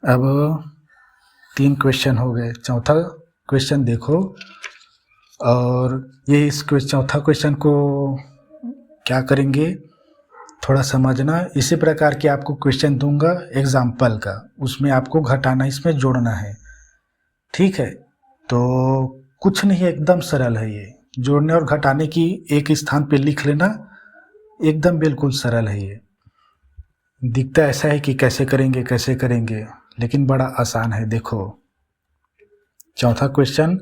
अब 3 क्वेश्चन हो गए, चौथा क्वेश्चन देखो, और ये इस चौथा क्वेश्चन को क्या करेंगे थोड़ा समझना। इसी प्रकार के आपको क्वेश्चन दूंगा एग्जाम्पल का, उसमें आपको घटाना इसमें जोड़ना है, ठीक है। तो कुछ नहीं, एकदम सरल है ये, जोड़ने और घटाने की एक स्थान पे लिख लेना, एकदम बिल्कुल सरल है ये। दिखता ऐसा है कि कैसे करेंगे, लेकिन बड़ा आसान है। देखो चौथा क्वेश्चन,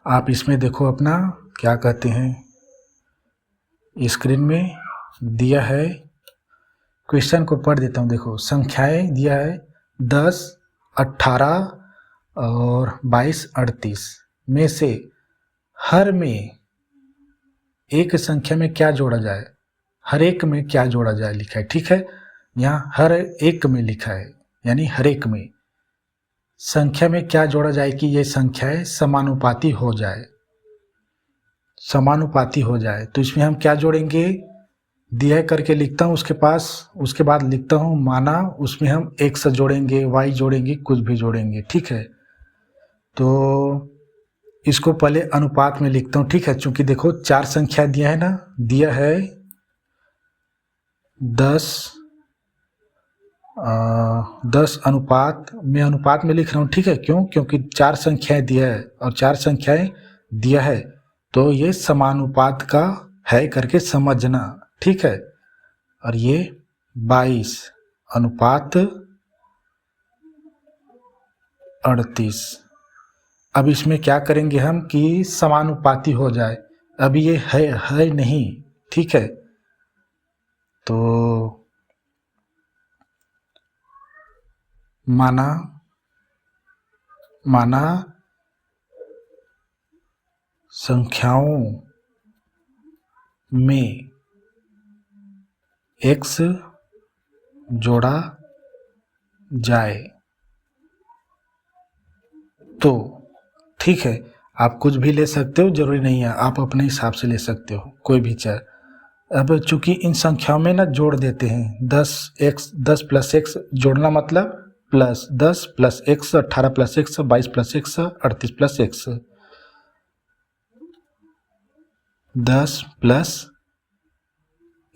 आप इसमें देखो अपना क्या कहते हैं, स्क्रीन में दिया है, क्वेश्चन को पढ़ देता हूँ। देखो संख्याएं दिया है 10, 18 और 22, 38 में से हर में एक संख्या में क्या जोड़ा जाए, हर एक में क्या जोड़ा जाए लिखा है, ठीक है, यहाँ हर एक में लिखा है, यानी हर एक में संख्या में क्या जोड़ा जाए कि ये संख्याएं समानुपाती हो जाए, समानुपाती हो जाए। तो इसमें हम क्या जोड़ेंगे, दिया करके लिखता हूँ उसके पास, उसके बाद लिखता हूँ माना, उसमें हम एक्स जोड़ेंगे, वाई जोड़ेंगे, कुछ भी जोड़ेंगे, ठीक है। तो इसको पहले अनुपात में लिखता हूँ, ठीक है, चूंकि देखो 4 संख्या दिया है ना, दिया है 10 अनुपात में लिख रहा हूँ, ठीक है, क्यों, क्योंकि 4 संख्याएं दिया है और 4 संख्याएं दिया है तो ये समानुपात का है करके समझना, ठीक है। और ये 22 अनुपात 38। अब इसमें क्या करेंगे हम कि समानुपाती हो जाए। अभी ये है नहीं, ठीक है। तो माना संख्याओं में x जोड़ा जाए तो, ठीक है। आप कुछ भी ले सकते हो, जरूरी नहीं है, आप अपने हिसाब से ले सकते हो कोई भी चर। अब चूंकि इन संख्याओं में ना जोड़ देते हैं 10 प्लस एक्स जोड़ना मतलब plus 10 plus x 18 plus x 22 plus x 38 plus x 10 plus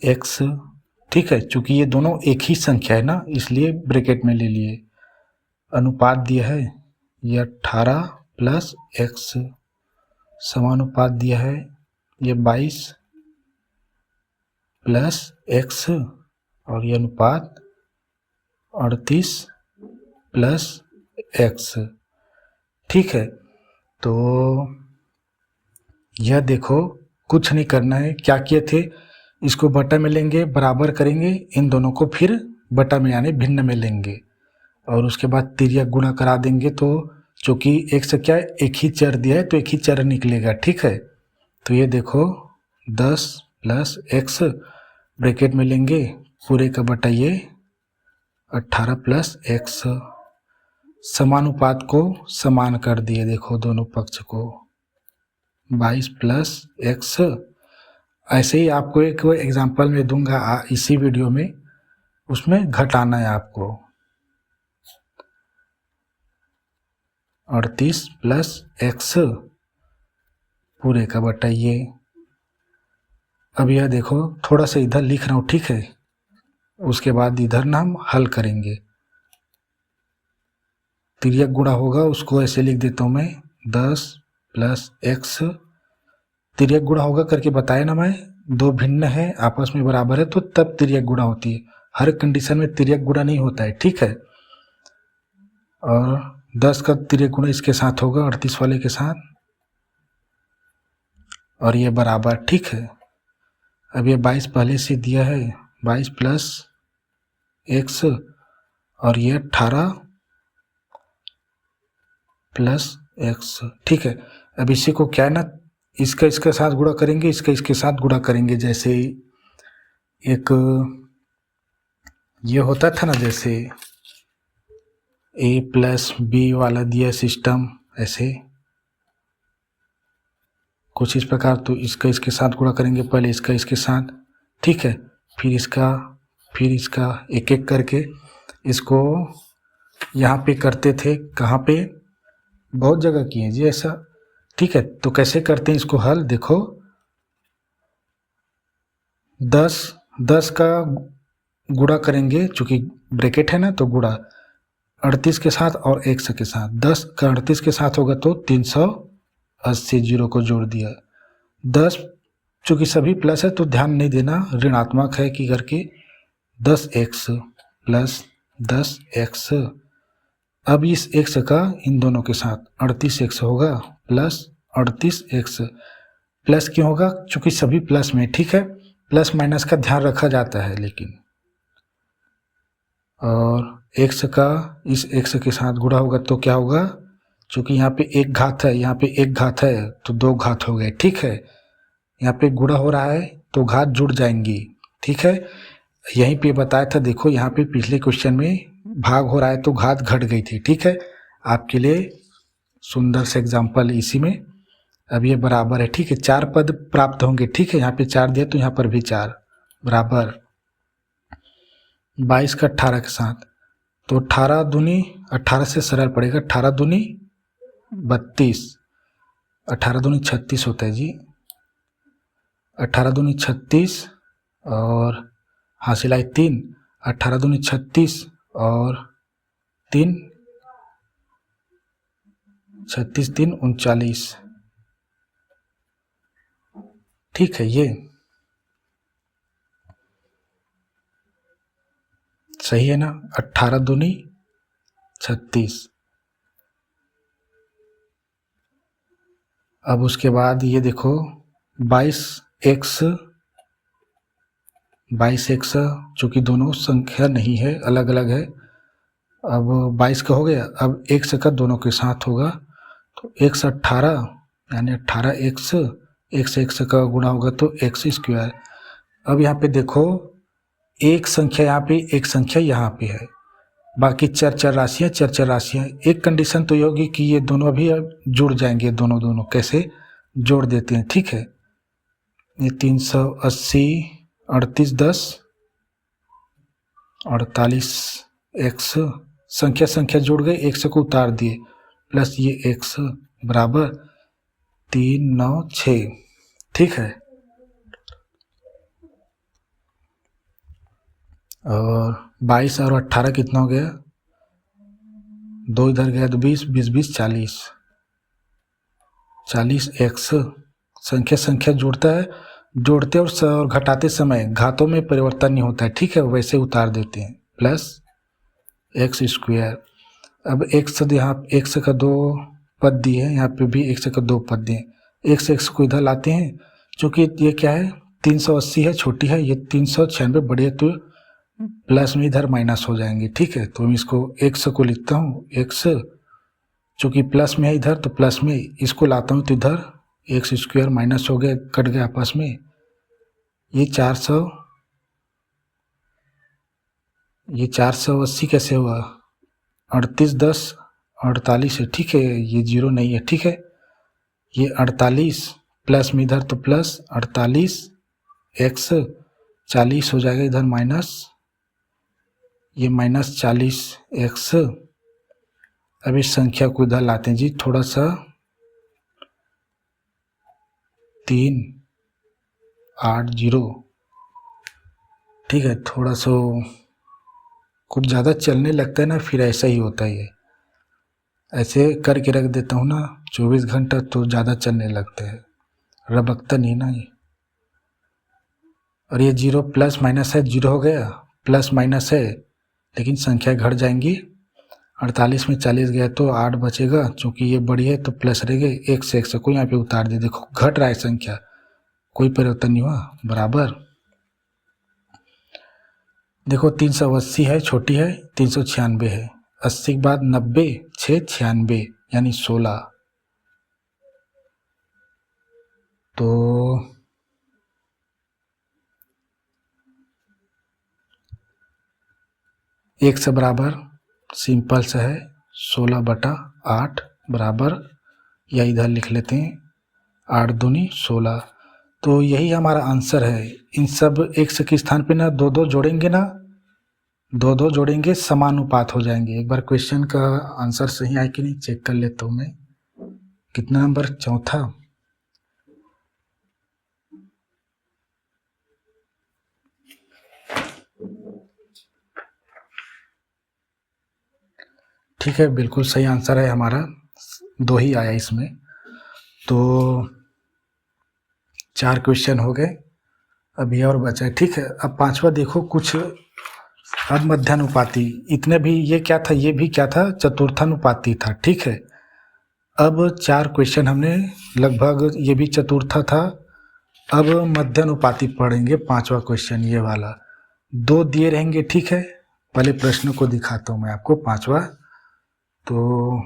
x, ठीक है। चूंकि ये दोनों एक ही संख्या है ना, इसलिए ब्रैकेट में ले लिए। अनुपात दिया है ये 18 प्लस एक्स, समानुपात दिया है ये 22 प्लस एक्स, और ये अनुपात 38 प्लस एक्स, ठीक है। तो यह देखो, कुछ नहीं करना है। क्या किए थे, इसको बटा में लेंगे, बराबर करेंगे, इन दोनों को फिर बटा में यानी भिन्न में लेंगे, और उसके बाद तिर्यक गुणा करा देंगे। तो चूँकि एक्स क्या एक ही चर दिया है तो एक ही चर निकलेगा, ठीक है। तो ये देखो 10 प्लस एक्स ब्रैकेट में लेंगे, पूरे का बटा ये 18 प्लस एक्स, समानुपात को समान कर दिए, देखो दोनों पक्ष को 22 प्लस एक्स। ऐसे ही आपको एक एग्जांपल में दूंगा इसी वीडियो में, उसमें घटाना है आपको 38 प्लस एक्स पूरे का बटा ये। अब यह देखो थोड़ा सा इधर लिख रहा हूँ, ठीक है। उसके बाद इधर ना हम हल करेंगे, तिर्यक गुणा होगा उसको ऐसे लिख देता हूँ मैं 10 प्लस एक्स, तिर्यक गुणा होगा करके बताया ना मैं, दो भिन्न है आपस में बराबर है तो तब तिर्यक गुणा होती है, हर कंडीशन में तिर्यक गुणा नहीं होता है, ठीक है। और 10 का तिर्यक गुणा इसके साथ होगा 38 वाले के साथ, और ये बराबर, ठीक है। अब ये 22 पहले से दिया है, 22 प्लस एक्स, और ये 18 प्लस एक्स, ठीक है। अब इसी को क्या है ना, इसका इसके साथ गुणा करेंगे, इसका इसके साथ गुणा करेंगे। जैसे एक ये होता था ना, जैसे ए प्लस बी वाला दिया सिस्टम, ऐसे कुछ इस प्रकार। तो इसका इसके साथ गुणा करेंगे, पहले इसका इसके साथ, ठीक है, फिर इसका एक एक करके इसको यहाँ पे करते थे। कहाँ पे, बहुत जगह किए जी ऐसा, ठीक है। तो कैसे करते हैं इसको हल, देखो 10 का गुणा करेंगे, चूंकि ब्रैकेट है ना तो गुणा 38 के साथ और एक्स के साथ, 10 का 38 के साथ होगा तो 380, जीरो को जोड़ दिया। 10 चूंकि सभी प्लस है तो ध्यान नहीं देना, ऋणात्मक है कि करके 10x प्लस 10x। अब इस x का इन दोनों के साथ 38x होगा प्लस 38x, प्लस क्यों होगा, चूंकि सभी प्लस में, ठीक है। प्लस माइनस का ध्यान रखा जाता है लेकिन, और x का इस x के साथ गुणा होगा तो क्या होगा, चूंकि यहाँ पे एक घात है, यहाँ पे एक घात है तो दो घात हो गए, ठीक है। यहाँ पे गुणा हो रहा है तो घात जुड़ जाएंगी, ठीक है। यहीं पे बताया था, देखो यहाँ पे पिछले क्वेश्चन में भाग हो रहा है तो घात घट गई थी, ठीक है। आपके लिए सुंदर से एग्जाम्पल इसी में। अब ये बराबर है, ठीक है, 4 पद प्राप्त होंगे, ठीक है। यहाँ पे 4 दिया तो यहाँ पर भी 4 बराबर 22 का 18 के साथ, तो 18 दूनी 18 से सरल पड़ेगा, 18 दूनी 32, 18 दूनी 36 होता है जी, 18 दूनी 36 और हासिल आई 3, 18 दूनी 36 और 3 36 3 39, ठीक है, ये सही है ना। 18 दूनी 36। अब उसके बाद ये देखो 22x, 22x चूँकि दोनों संख्या नहीं है, अलग अलग है। अब 22 का हो गया, अब x का दोनों के साथ होगा तो x 18 यानी 18x, x का गुणा होगा तो x स्क्वायर। अब यहाँ पे देखो एक संख्या यहाँ पे, एक संख्या यहाँ पे है, बाकी चर राशियाँ। एक कंडीशन तो ये होगी कि ये दोनों भी जुड़ जाएंगे, दोनों कैसे जोड़ देते हैं, ठीक है। ये 380 38 10 48 x, संख्या जुड़ गई, x को उतार दिए, प्लस ये x बराबर 396, ठीक है। और 22 और 18 कितना हो गया, 2 इधर गया तो 20 20 20 40 x, संख्या जुड़ता है, जोड़ते और घटाते समय घातों में परिवर्तन नहीं होता है, ठीक है, वैसे उतार देते हैं, प्लस x स्क्वायर। अब x यहाँ x का 2 पद दिए हैं, यहाँ पे भी x का 2 पद दिए हैं, x को इधर लाते हैं, क्योंकि ये क्या है 380 है, छोटी है, ये 396 बड़ी है, तो प्लस में इधर माइनस हो जाएंगे, ठीक है। तो मैं इसको x को लिखता हूँ, x चूँकि प्लस में है इधर तो प्लस में इसको लाता हूँ तो इधर x स्क्वायर माइनस हो गया, कट गया आपस में, ये 480 कैसे हुआ, 38 10 48 है, ठीक है, ये 0 नहीं है, ठीक है। ये 48 प्लस में इधर तो प्लस 48 x 40 हो जाएगा, इधर माइनस, ये माइनस 40 x। अब इस संख्या को इधर लाते हैं जी, थोड़ा सा 380, ठीक है। थोड़ा सा कुछ ज़्यादा चलने लगता है ना, फिर ऐसा ही होता है, ये ऐसे करके रख देता हूँ ना 24 घंटा तो ज़्यादा चलने लगते हैं, रबकता नहीं ना ये। और ये 0 प्लस माइनस है, 0 हो गया, प्लस माइनस है, लेकिन संख्या घट जाएंगी, 48 में 40 गया तो 8 बचेगा, चूँकि ये बड़ी है तो प्लस रह गए, x को यहाँ पे उतार दे, देखो घट रहा है संख्या, कोई परिवर्तन नहीं हुआ, बराबर। देखो 380 है, छोटी है, 396 है, 80 के बाद 90 6 96 यानी 16, तो x बराबर सिंपल सा है 16/8 बराबर, या इधर लिख लेते हैं 8 दूनी 16। तो यही हमारा आंसर है। इन सब x के स्थान पे ना 2 2 जोड़ेंगे ना, 2 2 जोड़ेंगे, समानुपात हो जाएंगे। एक बार क्वेश्चन का आंसर सही है कि नहीं चेक कर लेता हूँ मैं। कितना नंबर, चौथा। ठीक है, बिल्कुल सही आंसर है हमारा, 2 ही आया इसमें। तो 4 क्वेश्चन हो गए, अभी और बचा है, ठीक है। अब 5वां देखो, कुछ अब मध्यानुपाती, इतने भी ये क्या था, ये भी क्या था, चतुर्थानुपाती था, ठीक है। अब 4 क्वेश्चन हमने लगभग, ये भी चतुर्था था, अब मध्यानुपाती पढ़ेंगे। 5वां क्वेश्चन ये वाला, 2 दिए रहेंगे, ठीक है। पहले प्रश्न को दिखाता हूँ मैं आपको, 5वां। तो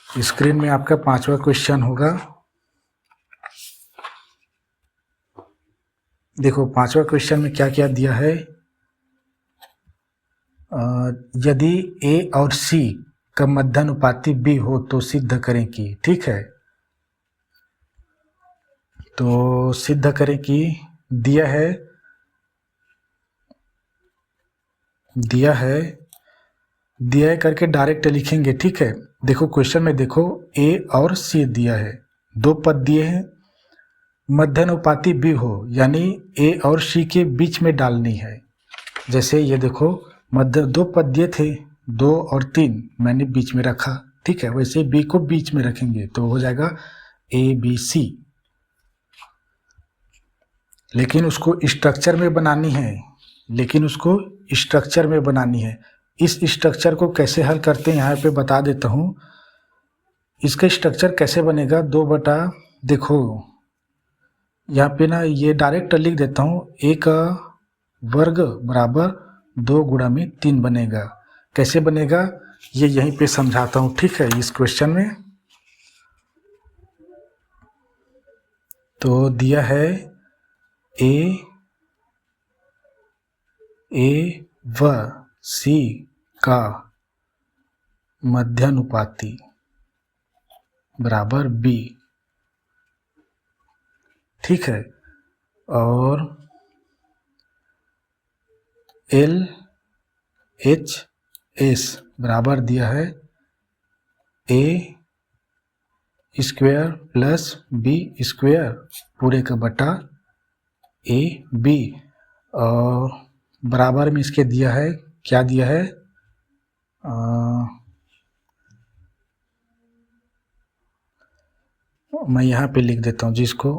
स्क्रीन में आपका 5वां क्वेश्चन होगा। देखो 5वां क्वेश्चन में क्या क्या दिया है, यदि A और C का मध्यानुपाती B हो तो सिद्ध करें कि, ठीक है। तो सिद्ध करें कि दिया है करके डायरेक्ट लिखेंगे, ठीक है। देखो क्वेश्चन में देखो A और C दिया है, 2 पद दिए हैं, मध्यानुपाती B हो यानी A और C के बीच में डालनी है। जैसे ये देखो मध्य 2 पद दिए थे, 2 और 3 मैंने बीच में रखा, ठीक है। वैसे B को बीच में रखेंगे तो हो जाएगा ABC। लेकिन उसको स्ट्रक्चर में बनानी है। इस स्ट्रक्चर को कैसे हल करते हैं यहाँ पे बता देता हूँ। इसका स्ट्रक्चर कैसे बनेगा, 2 देखो यहाँ पे ना ये डायरेक्ट लिख देता हूँ, a का वर्ग बराबर 2 गुणा में 3 बनेगा। कैसे बनेगा ये यहीं पे समझाता हूँ, ठीक है। इस क्वेश्चन में तो दिया है a व c का मध्यानुपाती बराबर b, ठीक है। और LHS बराबर दिया है a square plus b square पूरे का बटा AB, और बराबर में इसके दिया है, क्या दिया है, मैं यहाँ पे लिख देता हूँ जिसको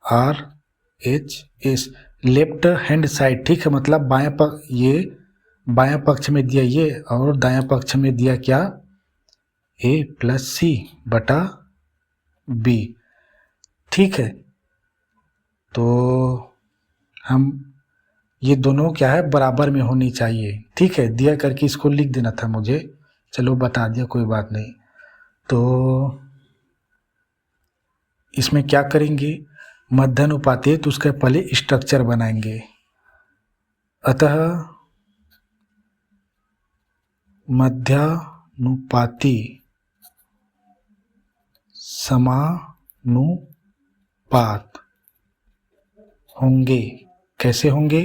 RHS लेफ्ट हैंड साइड, ठीक है। मतलब बायां पक्ष, ये बायां पक्ष में दिया ये, और दायां पक्ष में दिया क्या, A प्लस C बटा B, ठीक है। तो हम ये दोनों क्या है, बराबर में होनी चाहिए, ठीक है। दिया करके इसको लिख देना था मुझे, चलो बता दिया, कोई बात नहीं। तो इसमें क्या करेंगे, मध्यानुपाती है तो उसका पहले स्ट्रक्चर बनाएंगे। अतः मध्यानुपाती समानुपात होंगे। कैसे होंगे,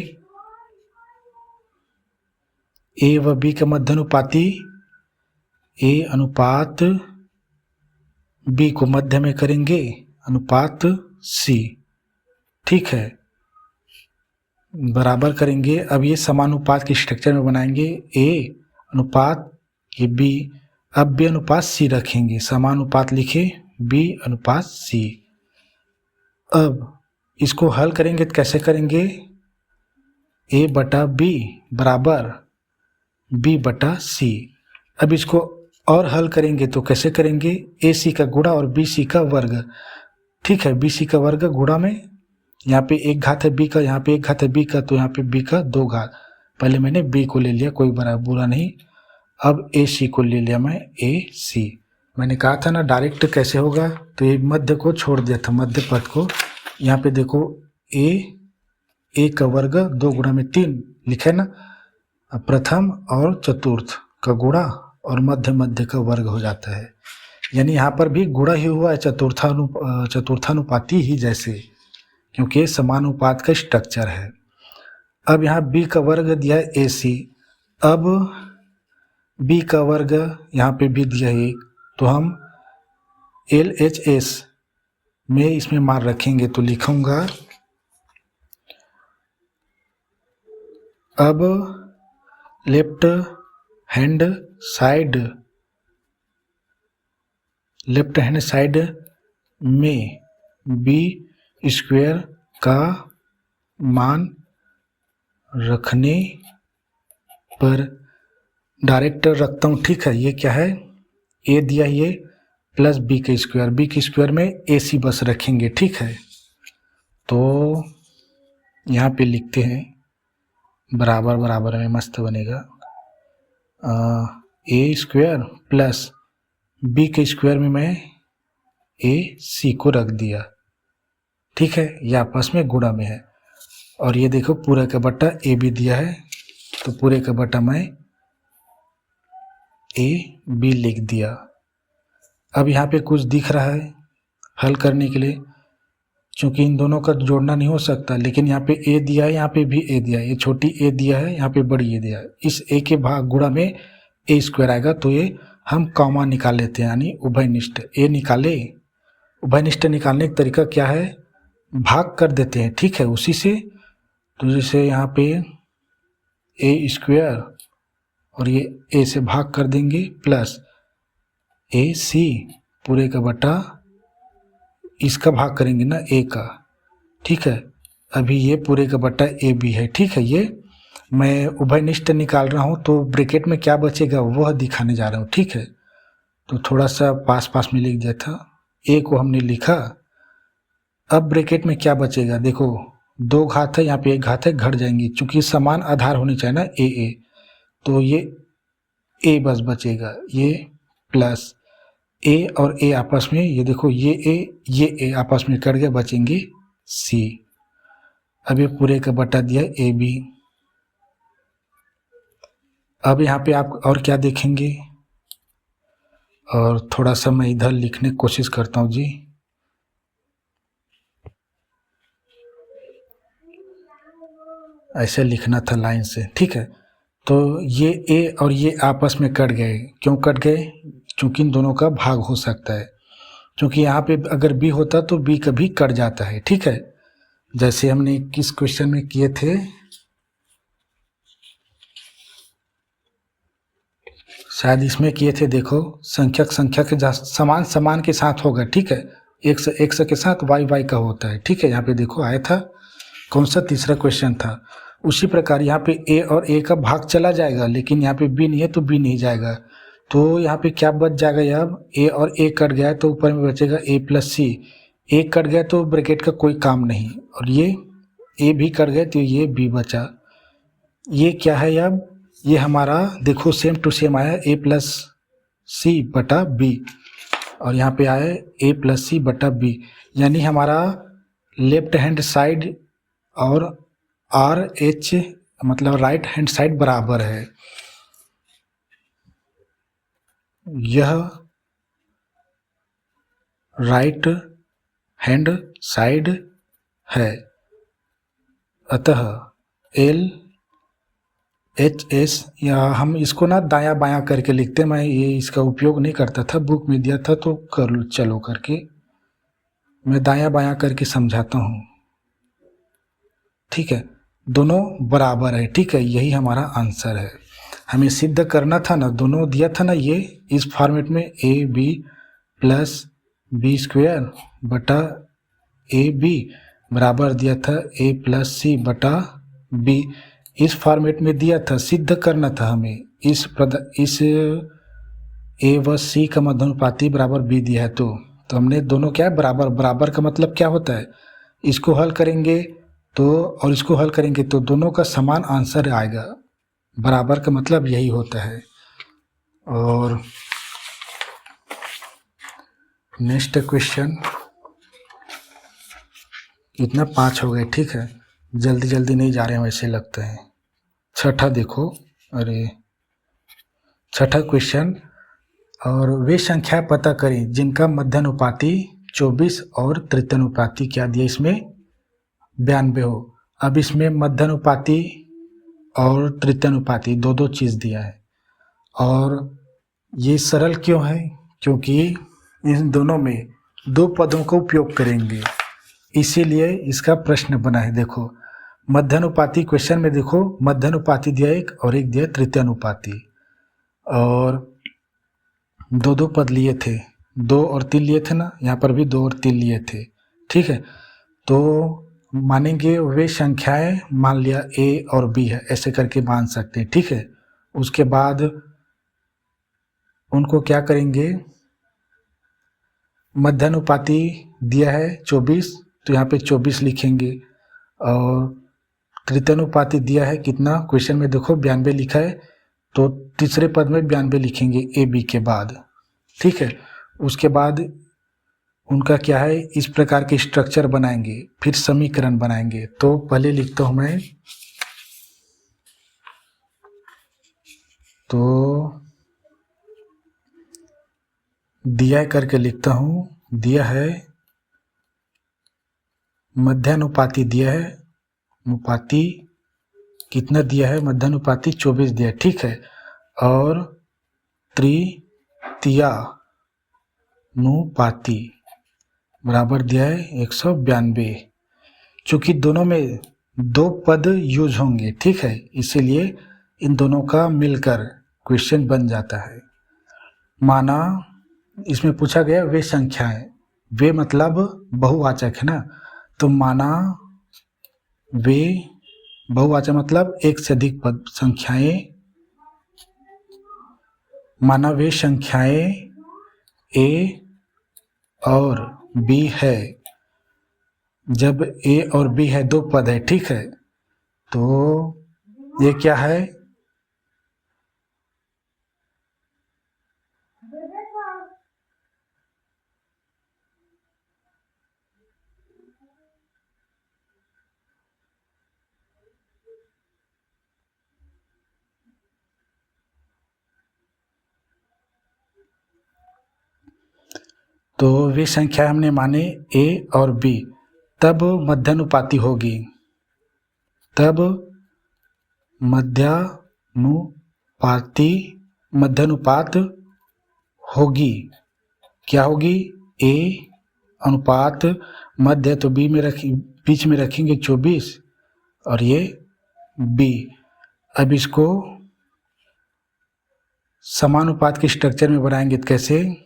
A व B का मध्यानुपाती, A अनुपात B को मध्य में करेंगे अनुपात C, ठीक है, बराबर करेंगे। अब ये समानुपात के स्ट्रक्चर में बनाएंगे, A अनुपात ये B, अब B अनुपात C रखेंगे, समानुपात लिखे B अनुपात C। अब इसको हल करेंगे तो कैसे करेंगे, A बटा B बराबर B बटा C। अब इसको और हल करेंगे तो कैसे करेंगे, AC का गुणा और BC का वर्ग, ठीक है। BC का वर्ग गुणा में यहाँ पे 1 घात है B का, यहाँ पे 1 घात है B का, तो यहाँ पे B का 2 घात। पहले मैंने B को ले लिया, कोई बड़ा बुरा नहीं। अब AC को ले लिया मैं, AC। मैंने कहा था ना डायरेक्ट कैसे होगा, तो ये मध्य को छोड़ दिया था, मध्य पद को। यहाँ पे देखो A का वर्ग 2 गुणा में 3 लिखे ना, प्रथम और चतुर्थ का गुणा और मध्य का वर्ग हो जाता है। यानी यहाँ पर भी गुणा ही हुआ है चतुर्थानुपाती ही जैसे, क्योंकि समानुपात का स्ट्रक्चर है। अब यहाँ B का वर्ग दिया है AC, अब B का वर्ग यहाँ पे भी दिया है, तो हम LHS में इसमें मान रखेंगे, तो लिखूंगा अब लेफ्ट हैंड साइड में B स्क्वायर का मान रखने पर डायरेक्ट रखता हूँ, ठीक है। ये क्या है, A दिया ये प्लस B के स्क्वायर में AC बस रखेंगे, ठीक है। तो यहाँ पे लिखते हैं बराबर में मस्त बनेगा, A स्क्वायर प्लस B के स्क्वायर में मैं AC को रख दिया, ठीक है। ये आपस में गुणा में है। और ये देखो पूरा का बट्टा A भी दिया है, तो पूरे का बट्टा मैं AB लिख दिया। अब यहाँ पे कुछ दिख रहा है हल करने के लिए, क्योंकि इन दोनों का जोड़ना नहीं हो सकता, लेकिन यहाँ पे A दिया है, यहाँ पे भी A दिया है, ये छोटी A दिया है, यहाँ पे बड़ी A दिया है। इस A के भाग गुणा में A स्क्वायर आएगा, तो ये हम कॉमा निकाल लेते हैं, यानी उभयनिष्ठ A निकाले। उभयनिष्ठ निकालने का तरीका क्या है, भाग कर देते हैं, ठीक है, उसी से। तो जैसे यहाँ पे A स्क्वायर और ये A से भाग कर देंगे प्लस AC पूरे का बटा इसका भाग करेंगे ना A का, ठीक है। अभी ये पूरे का बट्टा ए बी है, ठीक है। ये मैं उभयनिष्ठ निकाल रहा हूँ तो ब्रैकेट में क्या बचेगा वह दिखाने जा रहा हूँ, ठीक है। तो थोड़ा सा पास पास में लिख दिया था, ए को हमने लिखा। अब ब्रैकेट में क्या बचेगा, देखो 2 घात है, यहाँ पे 1 घात है, घट जाएंगी चूंकि समान आधार होनी चाहिए ना ए, तो ये ए बस बचेगा, ये प्लस ए और ए आपस में, ये देखो ये ए आपस में कट गए, बचेंगे सी। अब ये पूरे का बटा दिया ए बी। अब यहाँ पे आप और क्या देखेंगे, और थोड़ा सा मैं इधर लिखने की कोशिश करता हूँ जी। ऐसे लिखना था लाइन से, ठीक है। तो ये ए और ये आपस में कट गए, क्यों कट गए, क्योंकि इन दोनों का भाग हो सकता है। क्योंकि यहाँ पे अगर बी होता तो बी कभी कट जाता है, ठीक है। जैसे हमने किस क्वेश्चन में किए थे, शायद इसमें किए थे, देखो संख्यक संख्यक के समान समान के साथ होगा, ठीक है। x के साथ y का होता है, ठीक है। यहाँ पे देखो आया था, कौन सा, तीसरा क्वेश्चन था। उसी प्रकार यहाँ पे a और a का भाग चला जाएगा, लेकिन यहाँ पे b नहीं है तो b नहीं जाएगा। तो यहाँ पे क्या बच जाएगा, अब a और a कट गया तो ऊपर में बचेगा a plus C. a cut गया तो ब्रैकेट का कोई काम नहीं, और ये a भी कट गए तो ये b बचा। ये क्या है, अब ये हमारा देखो सेम टू सेम आया, a प्लस सी बटा बी, और यहाँ पे आया a प्लस सी बटा बी, यानी हमारा लेफ्ट हैंड साइड और आर एच मतलब राइट हैंड साइड बराबर है। यह राइट हैंड साइड है, अतः एल एच एस, या हम इसको ना दायां बायां करके लिखते, मैं ये इसका उपयोग नहीं करता था, बुक में दिया था तो कर लो, चलो करके मैं दायां बायां करके समझाता हूँ, ठीक है। दोनों बराबर है, ठीक है, यही हमारा आंसर है। हमें सिद्ध करना था ना, दोनों दिया था ना ये इस फॉर्मेट में, A B plus B square बटा ए बी बराबर दिया था ए प्लस सी बटा बी, इस फॉर्मेट में दिया था। सिद्ध करना था हमें इस ए व सी का मध्यानुपाती बराबर बी दिया है, तो हमने दोनों क्या है बराबर, बराबर का मतलब क्या होता है, इसको हल करेंगे तो और इसको हल करेंगे तो दोनों का समान आंसर आएगा, बराबर का मतलब यही होता है। और नेक्स्ट क्वेश्चन, इतना 5 हो गए, ठीक है, जल्दी जल्दी नहीं जा रहे हैं वैसे लगता है। छठा देखो, अरे छठा क्वेश्चन, और वे संख्या पता करें जिनका मध्यानुपाती 24 और तृतीयानुपाती क्या दिया, इसमें 92 हो। अब इसमें मध्यानुपाती और तृतीयानुपाती दो चीज़ दिया है, और ये सरल क्यों है, क्योंकि इन दोनों में 2 पदों का उपयोग करेंगे, इसीलिए इसका प्रश्न बना है। देखो मध्यानुपाती क्वेश्चन में देखो मध्यानुपाती दिया एक और एक दिया तृतीयानुपाती, और 2 पद लिए थे, 2 और 3 लिए थे ना, यहाँ पर भी 2 और 3 लिए थे, ठीक है। तो मानेंगे वे संख्याएं, मान लिया ए और बी है, ऐसे करके मान सकते हैं, ठीक है। उसके बाद उनको क्या करेंगे, मध्यानुपाती दिया है 24 तो यहाँ पे 24 लिखेंगे, और तृतीयानुपाती दिया है कितना, क्वेश्चन में देखो 92 लिखा है, तो तीसरे पद में 92 लिखेंगे ए बी के बाद, ठीक है। उसके बाद उनका क्या है, इस प्रकार के स्ट्रक्चर बनाएंगे, फिर समीकरण बनाएंगे। तो पहले लिखता हूं मैं, तो दिया करके लिखता हूं, दिया है मध्यानुपाती दिया है, अनुपाती कितना दिया है, मध्यानुपाती 24 दिया है, ठीक है, और तृतीयानुपाती बराबर दिया है 192। चूंकि दोनों में 2 पद यूज होंगे, ठीक है, इसीलिए इन दोनों का मिलकर क्वेश्चन बन जाता है। माना इसमें पूछा गया वे संख्याएं, वे मतलब बहुवाचक है ना, तो माना वे बहुवाचक मतलब एक से अधिक पद संख्याएं, माना वे संख्याएं ए और बी है। जब ए और बी है, दो पद है, ठीक है, तो ये क्या है, तो वे संख्या हमने माने ए और बी, तब मध्यानुपाती होगी, तब मध्यानुपात होगी। क्या होगी, ए अनुपात मध्य तो बी में बीच में रखेंगे 24 और ये बी। अब इसको समानुपात के स्ट्रक्चर में बनाएंगे तो कैसे,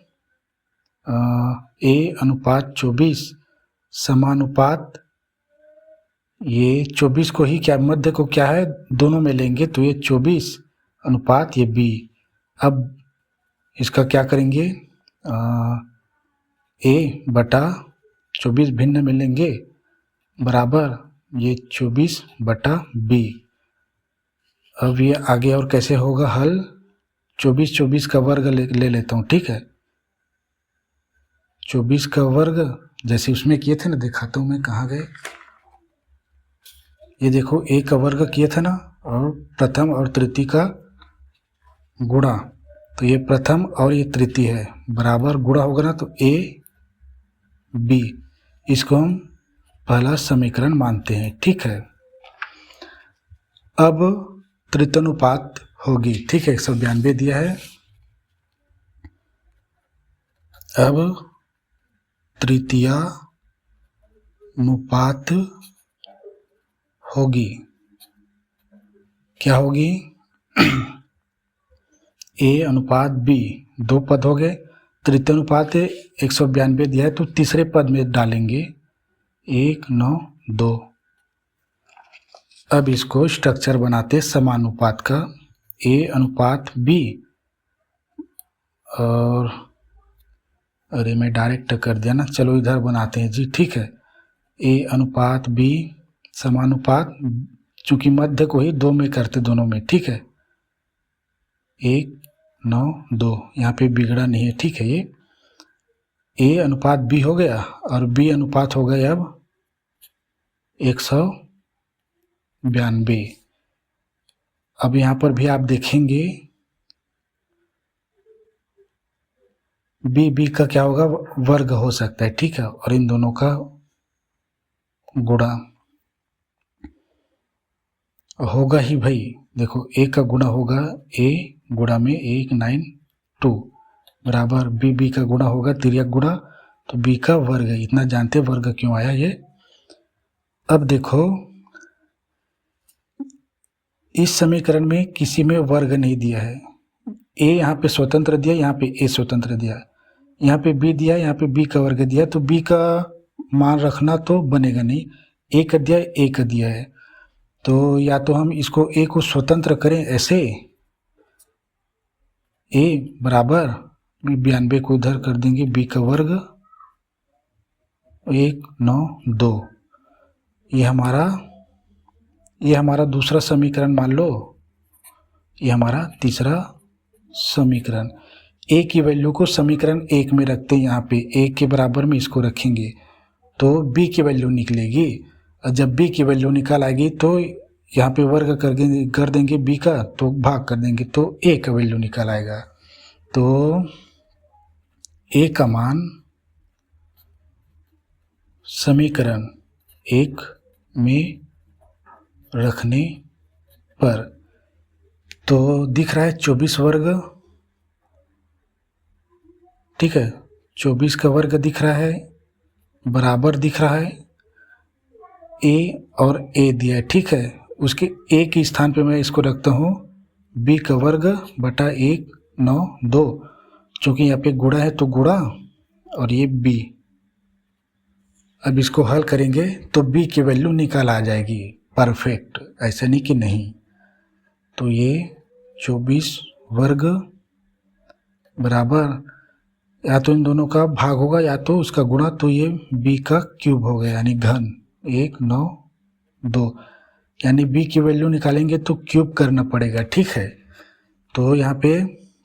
ए अनुपात 24 समानुपात, ये 24 को ही क्या मध्य को क्या है दोनों में लेंगे तो ये 24 अनुपात ये बी। अब इसका क्या करेंगे, ए बटा 24 भिन्न में लेंगे बराबर ये 24 बटा बी। अब ये आगे और कैसे होगा हल, 24 का वर्ग ले लेता हूँ, ठीक है, 24 का वर्ग जैसे उसमें किए थे ना, दिखाता हूँ मैं कहाँ गए, ये देखो ए का वर्ग किए थे ना, और प्रथम और तृतीय का गुणा, तो ये प्रथम और ये तृतीय है, बराबर गुणा होगा ना, तो ए बी, इसको हम पहला समीकरण मानते हैं, ठीक है। अब तृतीयानुपात होगी, ठीक है, 192 दिया है, अब तृतीयानुपात होगी, क्या होगी, ए अनुपात बी, दो पद हो गए, तृतीयानुपात 192 दिया है तो तीसरे पद में डालेंगे 1/9/2। अब इसको स्ट्रक्चर बनाते समानुपात का, ए अनुपात बी, और अरे मैं डायरेक्ट कर दिया ना, चलो इधर बनाते हैं जी, ठीक है, ए अनुपात बी समानुपात, चूंकि मध्य को ही दो में करते दोनों में, ठीक है, 1/9/2, यहाँ पे बिगड़ा नहीं है, ठीक है, ये ए अनुपात बी हो गया और बी अनुपात हो गया अब 192। अब यहाँ पर भी आप देखेंगे बी का क्या होगा, वर्ग हो सकता है, ठीक है, और इन दोनों का गुणा होगा ही भाई, देखो ए का गुणा होगा ए गुणा में 192 बराबर बी का गुणा होगा तिर्यक गुणा, तो बी का वर्ग है, इतना जानते वर्ग क्यों आया ये। अब देखो इस समीकरण में किसी में वर्ग नहीं दिया है, ए यहाँ पे स्वतंत्र दिया, यहाँ पे ए स्वतंत्र दिया, यहाँ पे बी दिया, यहाँ पे बी का वर्ग दिया, तो बी का मान रखना तो बनेगा नहीं, ए का दिया, ए का दिया है, तो या तो हम इसको ए को स्वतंत्र करें ऐसे, ए बराबर 92 को इधर कर देंगे बी का वर्ग 1/9/2, ये हमारा दूसरा समीकरण मान लो, ये हमारा तीसरा समीकरण। ए की वैल्यू को समीकरण 1 में रखते हैं, यहाँ पे ए के बराबर में इसको रखेंगे तो बी की वैल्यू निकलेगी, और जब बी की वैल्यू निकाल आएगी तो यहाँ पे वर्ग कर देंगे बी का, तो भाग कर देंगे तो ए का वैल्यू निकल आएगा, तो ए का मान समीकरण 1 में रखने पर तो दिख रहा है 24 वर्ग, ठीक है, 24 का वर्ग दिख रहा है, बराबर दिख रहा है ए और ए दिया है, ठीक है, उसके ए के स्थान पे मैं इसको रखता हूँ बी का वर्ग बटा 1/9/2, चूँकि यहाँ पे गुणा है तो गुणा और ये बी, अब इसको हल करेंगे तो b की वैल्यू निकल आ जाएगी परफेक्ट, ऐसा नहीं कि नहीं। तो ये 24 वर्ग बराबर या तो इन दोनों का भाग होगा या तो उसका गुणा, तो ये b का क्यूब हो गया यानी घन 192, यानी b की वैल्यू निकालेंगे तो क्यूब करना पड़ेगा, ठीक है। तो यहाँ पे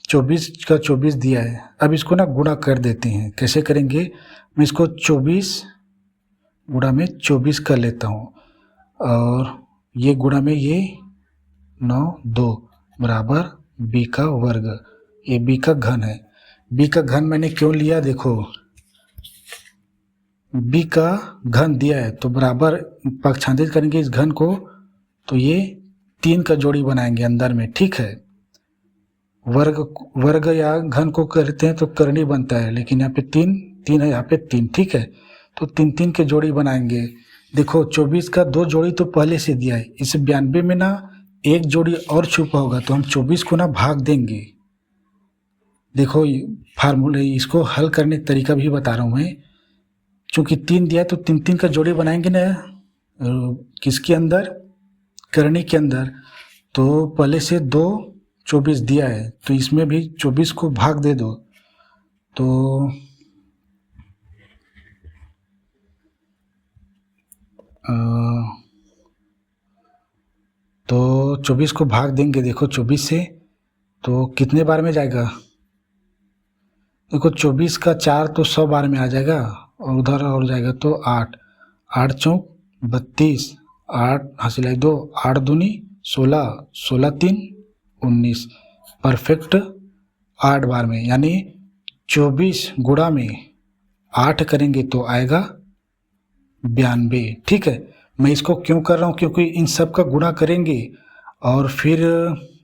24 का 24 दिया है, अब इसको ना गुणा कर देते हैं। कैसे करेंगे, मैं इसको 24 गुणा में 24 कर लेता हूँ और ये गुणा में ये 92 बराबर b का वर्ग, ये b का घन है। b का घन मैंने क्यों लिया, देखो b का घन दिया है तो बराबर पक्षांतरित करेंगे इस घन को, तो ये 3 का जोड़ी बनाएंगे अंदर में, ठीक है। वर्ग या घन को करते हैं तो करनी बनता है, लेकिन यहाँ पे 3 है, यहाँ पे 3, ठीक है। तो 3 के जोड़ी बनाएंगे। देखो 24 का 2 जोड़ी तो पहले से दिया है, इस 92 में ना एक जोड़ी और छुपा होगा, तो हम 24 को ना भाग देंगे। देखो फार्मूले, इसको हल करने का तरीका भी बता रहा हूँ मैं। चूँकि 3 दिया है तो 3 का जोड़ी बनाएंगे ना किसके अंदर, करनी के अंदर। तो पहले से 2 24 दिया है तो इसमें भी 24 को भाग दे दो, तो 24 को भाग देंगे। देखो 24 से तो कितने बार में जाएगा, देखो 24 का 4 तो 100 बार में आ जाएगा और उधर और जाएगा तो 8, 8 चौक 32, 8 हासिल 2, 8 दूनी 16, 16 3 19, परफेक्ट 8 बार में, यानी 24 गुणा में 8 करेंगे तो आएगा 92, ठीक है। मैं इसको क्यों कर रहा हूँ, क्योंकि इन सब का गुणा करेंगे और फिर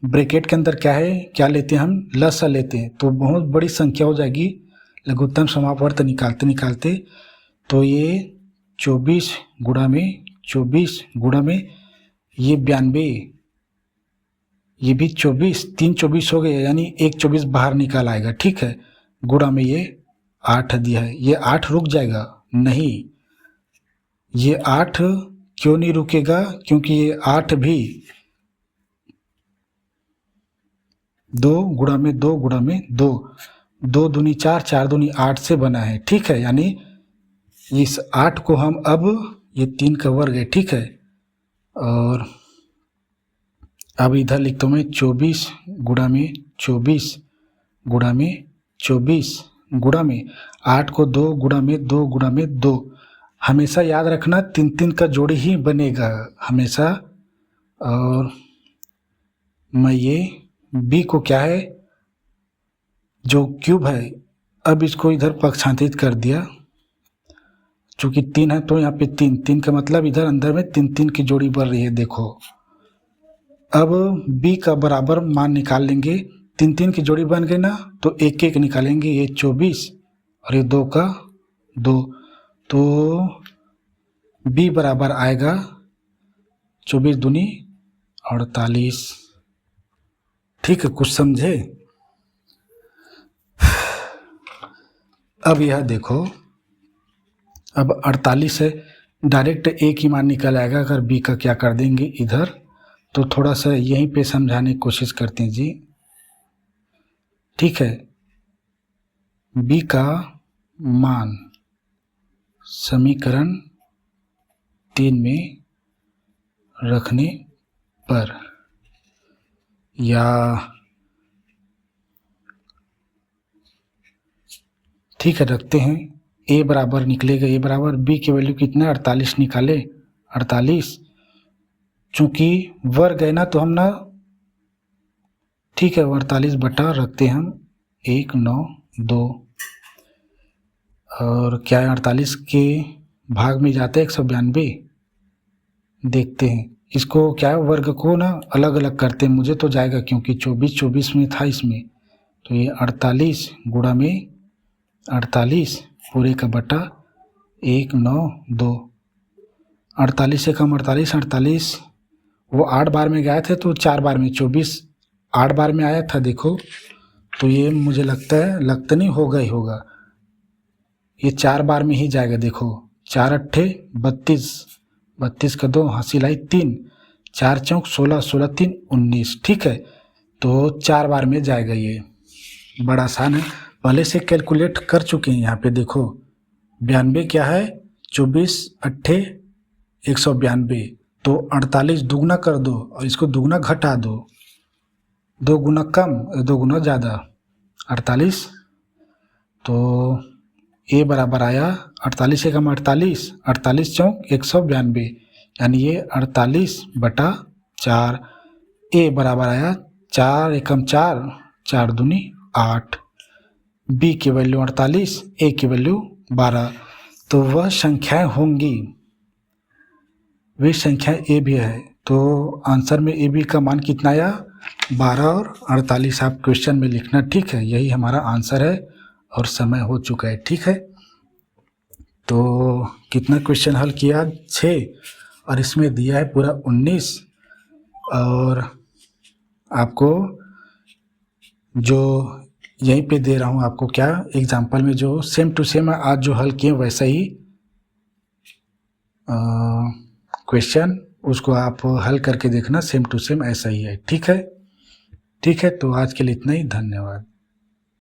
ब्रैकेट के अंदर क्या है, क्या लेते हैं हम, लसा लेते हैं, तो बहुत बड़ी संख्या हो जाएगी लघुत्तम समापवर्त निकालते निकालते। तो ये 24 गुणा में 24 गुणा में ये 92, ये भी 24, 3 24 हो गए, यानी एक 24 बाहर निकाल आएगा, ठीक है। गुणा में ये 8 दिया है, ये 8 रुक जाएगा, नहीं ये 8 क्यों नहीं रुकेगा, क्योंकि ये 8 भी 2 गुणा में 2 गुणा में 2, 2 दूनी 4, 4 दूनी 8 से बना है, ठीक है। यानी इस 8 को हम अब, ये 3 का वर्ग है, ठीक है। और अब इधर लिखता हूँ मैं 24 गुणा में 24 गुणा में 24 गुणा में 8 को 2 गुणा में 2 गुणा में 2, हमेशा याद रखना 3 का जोड़ी ही बनेगा हमेशा। और मैं ये b को क्या है, जो क्यूब है, अब इसको इधर पक्षांतरित कर दिया, चूँकि 3 है तो यहाँ पे 3 का मतलब इधर अंदर में 3 की जोड़ी बन रही है। देखो अब b का बराबर मान निकाल लेंगे, 3 की जोड़ी बन गई ना, तो 1 निकालेंगे, ये 24 और ये 2 का 2, तो b बराबर आएगा 24 दूनी 48, ठीक है। कुछ समझे। अब यह देखो, अब 48 है, डायरेक्ट एक ही मान निकल आएगा अगर b का क्या कर देंगे इधर, तो थोड़ा सा यहीं पे समझाने की कोशिश करते हैं जी, ठीक है। b का मान समीकरण 3 में रखने पर, या ठीक है रखते हैं, a बराबर निकलेगा, a बराबर b की वैल्यू कितना 48 निकाले, 48, चूँकि वर्ग है ना तो हम ना, ठीक है 48 बटा रखते हैं हम 192, और क्या है 48 के भाग में जाते हैं 192, देखते हैं इसको क्या है, वर्ग को ना अलग अलग करते हैं, मुझे तो जाएगा क्योंकि 24 में था इसमें, तो ये 48 गुणा में 48 पूरे का बटा 192, 48 से कम 48, 48 वो 8 बार में गए थे तो 4 बार में 24 8 बार में आया था, देखो तो ये मुझे लगता है, लगता नहीं होगा ही होगा, ये 4 बार में ही जाएगा। देखो 4 अट्ठे 32, 32 का 2, हासिल आई 3, 4 चौक 16, 16 3 19। ठीक है, तो 4 बार में जाएगा ये। बड़ा आसान है, पहले से कैलकुलेट कर चुके हैं। यहाँ पे देखो 92 क्या है, 24 अट्ठे 192, तो 48 दुगना कर दो और इसको दुगना घटा दो, 2 गुना कम 2 गुना ज़्यादा 48, तो ए बराबर आया 48 एकम 48, 48 चौक 192, यानी ये 48/4। ए बराबर आया 4 एकम 4, 4 दूनी 8। बी की वैल्यू 48, ए की वैल्यू 12, तो वह संख्याएं होंगी, वे संख्या ए भी है। तो आंसर में ए बी का मान कितना आया, 12 और 48। आप क्वेश्चन में लिखना, ठीक है। यही हमारा आंसर है और समय हो चुका है, ठीक है। तो कितना क्वेश्चन हल किया, 6, और इसमें दिया है पूरा 19। और आपको जो यहीं पे दे रहा हूँ आपको क्या एग्जाम्पल में, जो सेम टू सेम आज जो हल किए वैसा ही क्वेश्चन, उसको आप हल करके देखना, सेम टू सेम ऐसा ही है, ठीक है। ठीक है, तो आज के लिए इतना ही, धन्यवाद।